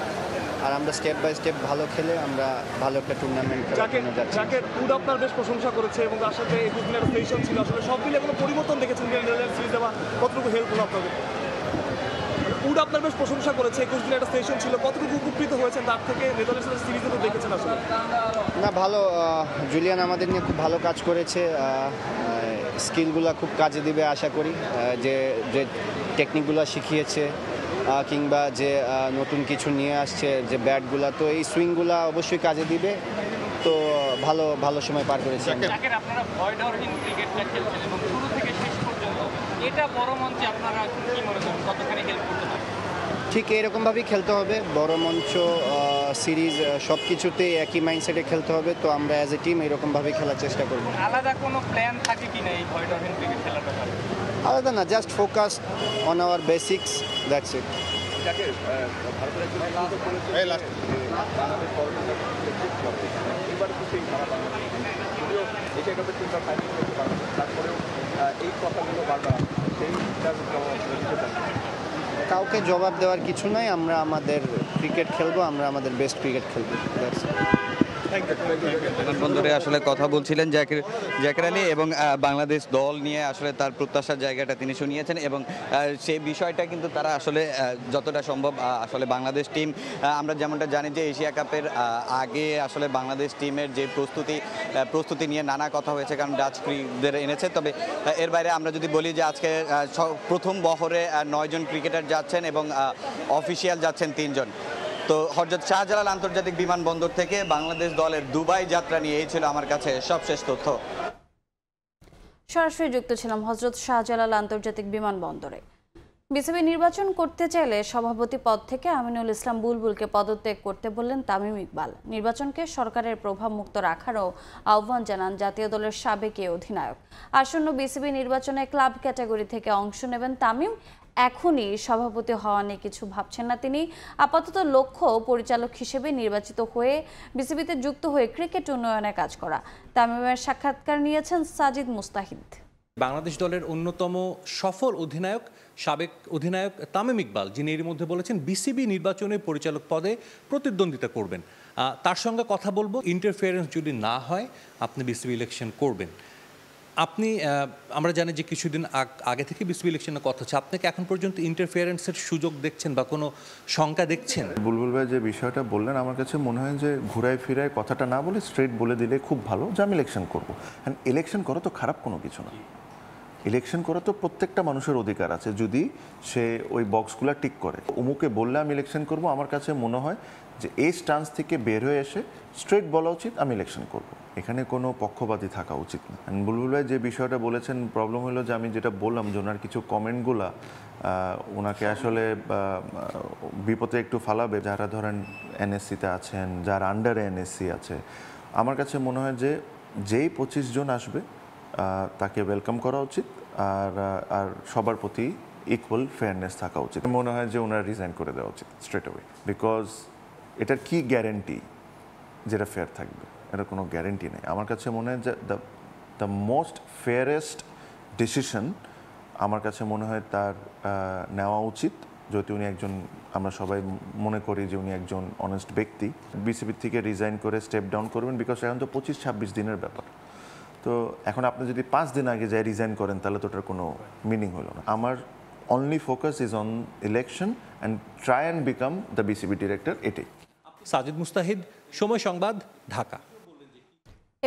S21: আর আমরা স্টেপ বাই স্টেপ ভালো খেলে আমরা ভালো একটা টুর্নামেন্ট যাচ্ছি।
S8: আপনার বেশ প্রশংসা করেছে এবং তার সাথে এই দুদিনের সেশন ছিল, আসলে সব মিলে কোনো পরিবর্তন দেখেছেন নেদারল্যান্ডস সিরিজ দেওয়া কতটুকু হেল্প হলো আপনাদের? আপনার বেশ প্রশংসা করেছে, 21 দিনের একটা সেশন ছিল, কতটুকু উপকৃত হয়েছেন তার থেকে? নেদারল্যান্ডস সিরিজে তো দেখেছেন আসলে।
S21: না, ভালো, জুলিয়ান আমাদের নিয়ে খুব ভালো কাজ করেছে, স্কিলগুলো খুব কাজে দিবে আশা করি। যে যে টেকনিকগুলো শিখিয়েছে কিংবা যে নতুন কিছু নিয়ে আসছে, যে ব্যাটগুলো, তো এই সুইংগুলো অবশ্যই কাজে দিবে। তো ভালো ভালো সময় পার করেছে।
S9: আপনারা ভয়ডরহীন ক্রিকেটটা খেলছেন এবং শুরু থেকে শেষ পর্যন্ত এটা বড় মঞ্চে আপনারা কি মনে করেন কতখানি হেল্প করতে পারে?
S21: ঠিক এরকমভাবেই খেলতে হবে, বড় মঞ্চ, সিরিজ, সব কিছুতে একই মাইন্ডসেটে খেলতে হবে। তো আমরা অ্যাজ এ টিম এরকমভাবেই খেলার চেষ্টা করব।
S9: আলাদা কোনো প্ল্যান থাকে কি না এই ভয়ডরহীন ক্রিকেট খেলার ব্যাপারে?
S21: আলাদা না, just focus on our basics, that's it. কাউকে জবাব দেওয়ার কিছু নাই, আমরা আমাদের ক্রিকেট খেলবো, আমরা আমাদের বেস্ট ক্রিকেট খেলবো।
S10: বিমানবন্দরে আসলে কথা বলছিলেন জাকির আলী, এবং বাংলাদেশ দল নিয়ে আসলে তার প্রত্যাশার জায়গাটা তিনি শুনিয়েছেন, এবং সেই বিষয়টা কিন্তু তারা আসলে যতটা সম্ভব আসলে বাংলাদেশ টিম, আমরা যেমনটা জানি যে এশিয়া কাপের আগে আসলে বাংলাদেশ টিমের যে প্রস্তুতি নিয়ে নানা কথা হয়েছে, কারণ ডাচ ক্রিকেটারদের এনেছে। তবে এর বাইরে আমরা যদি বলি যে আজকে প্রথম বহরে 9 জন ক্রিকেটার যাচ্ছেন এবং অফিসিয়াল যাচ্ছেন 3 জন। তো হযরত শাহজালাল আন্তর্জাতিক বিমানবন্দর থেকে বাংলাদেশ দলের দুবাই যাত্রা নিয়ে এই ছিল আমার কাছে সবশেষ তথ্য।
S1: সরাসরি যুক্ত ছিলাম হযরত শাহজালাল আন্তর্জাতিক বিমানবন্দরে। বিসিবি নির্বাচন করতে চাইলে সভাপতি পদ থেকে আমিনুল ইসলাম বুলবুলকে পদত্যাগ করতে বললেন তামিম ইকবাল। নির্বাচনকে সরকারের প্রভাব মুক্ত রাখারও আহ্বান জানান জাতীয় দলের সাবেক এই অধিনায়ক। আসন্ন বিসিবি নির্বাচনে ক্লাব ক্যাটাগরি থেকে অংশ নেবেন তামিম। এখনই সভাপতি হওয়া নিয়ে কিছু ভাবছেন না তিনি। আপাতত লক্ষ্য পরিচালক হিসেবে নির্বাচিত হয়ে বিসিবিতে যুক্ত হয়ে ক্রিকেট উন্নয়নে কাজ করা। তামিমের সাক্ষাৎকার নিয়েছেন সাজিদ মুস্তাহিদ।
S3: বাংলাদেশ দলের অন্যতম সফল অধিনায়ক সাবেক অধিনায়ক তামিম ইকবাল, যিনি এর মধ্যে বলেছেন বিসিবি নির্বাচনে পরিচালক পদে প্রতিদ্বন্দ্বিতা করবেন। তার সঙ্গে কথা বলবো, ইন্টারফিয়ারেন্স যদি না হয় আপনি বিসিবি ইলেকশন করবেন। আমরা জানি যে কিছুদিন আগে থেকে বিসিবি ইলেকশনের কথা হচ্ছে, আপনি কি এখন পর্যন্ত ইন্টারফিয়ারেন্সের সুযোগ দেখছেন বা কোনো শঙ্কা দেখছেন?
S4: বুলবুল ভাই যে বিষয়টা বললেন, আমার কাছে মনে হয় যে ঘুরায় ফিরায় কথাটা না বলে স্ট্রেট বলে দিলে খুব ভালো যে আমি ইলেকশন করবো। অ্যান্ড ইলেকশন করা তো খারাপ কোনো কিছু না, ইলেকশন করা তো প্রত্যেকটা মানুষের অধিকার আছে যদি সে ওই বক্সগুলো টিক করে। অমুকে বললে আমি ইলেকশন করব, আমার কাছে মনে হয় যে এই স্টান্স থেকে বের হয়ে এসে স্ট্রেট বলা উচিত আমি ইলেকশন করব। এখানে কোনো পক্ষপাতী থাকা উচিত না। বুলবুল ভাই যে বিষয়টা বলেছেন, প্রবলেম হলো যে আমি যেটা বললাম যে ওনার কিছু কমেন্টগুলা ওনাকে আসলে বিপদে একটু ফালাবে। যারা ধরেন এনএসসিতে আছেন, যারা আন্ডারে এনএসসি আছে, আমার কাছে মনে হয় যে যেই 25 জন আসবে তাকে ওয়েলকাম করা উচিত আর সবার প্রতি ইকুয়াল ফেয়ারনেস থাকা উচিত। মনে হয় যে ওনারা রিজাইন করে দেওয়া উচিত স্ট্রেট অ্যাওয়ে, বিকজ এটার কি গ্যারেন্টি যেটা ফেয়ার থাকবে? এটা কোনো গ্যারেন্টি নেই। আমার কাছে মনে হয় যে দ্য মোস্ট ফেয়ারেস্ট ডিসিশন আমার কাছে মনে হয় তার নেওয়া উচিত, যদি উনি একজন, আমরা সবাই মনে করি যে উনি একজন অনেস্ট ব্যক্তি। বিসিবি থেকে রিজাইন করে স্টেপ ডাউন করবেন, বিকজ এখন তো 25-26 দিনের ব্যাপার। তো এখন আপনি যদি 5 দিন আগে যাই রিজাইন করেন তাহলে তো ওটার কোনো মিনিং হলো না। আমার only focus is on election and try and become the BCB director. এটাই।
S3: সাজিদ মুস্তাহিদ, সময় সংবাদ, ঢাকা।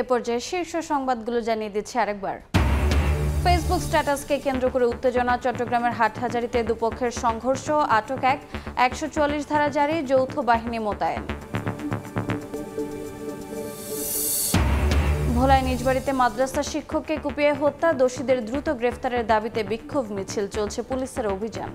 S1: এ পর্যায়ে শীর্ষ সংবাদগুলো জানিয়ে দিচ্ছে আরেকবার। ফেসবুক স্ট্যাটাসকে কেন্দ্র করে উত্তেজনা, চট্টগ্রামের হাটহাজারীতে দুপক্ষের সংঘর্ষ, আটক 144 ধারা জারি, যৌথ বাহিনী মোতায়েন। ভোলায় নিজ বাড়িতে মাদ্রাসা শিক্ষককে কুপিয়ে হত্যা, দোষীদের দ্রুত গ্রেফতারের দাবিতে বিক্ষোভ মিছিল, চলছে পুলিশের অভিযান।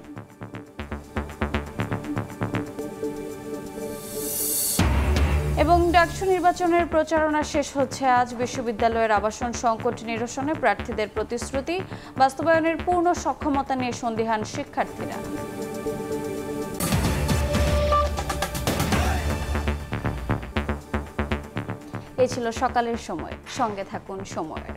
S1: এবং ডাকসু নির্বাচনের প্রচারণা শেষ হচ্ছে আজ। বিশ্ববিদ্যালয়ের আবাসন সংকট নিরসনে প্রার্থীদের প্রতিশ্রুতি, বাস্তবায়নের পূর্ণ সক্ষমতা নিয়ে সন্দিহান শিক্ষার্থীরা। এই ছিল সকালের সময়, সঙ্গে থাকুন সময়ের।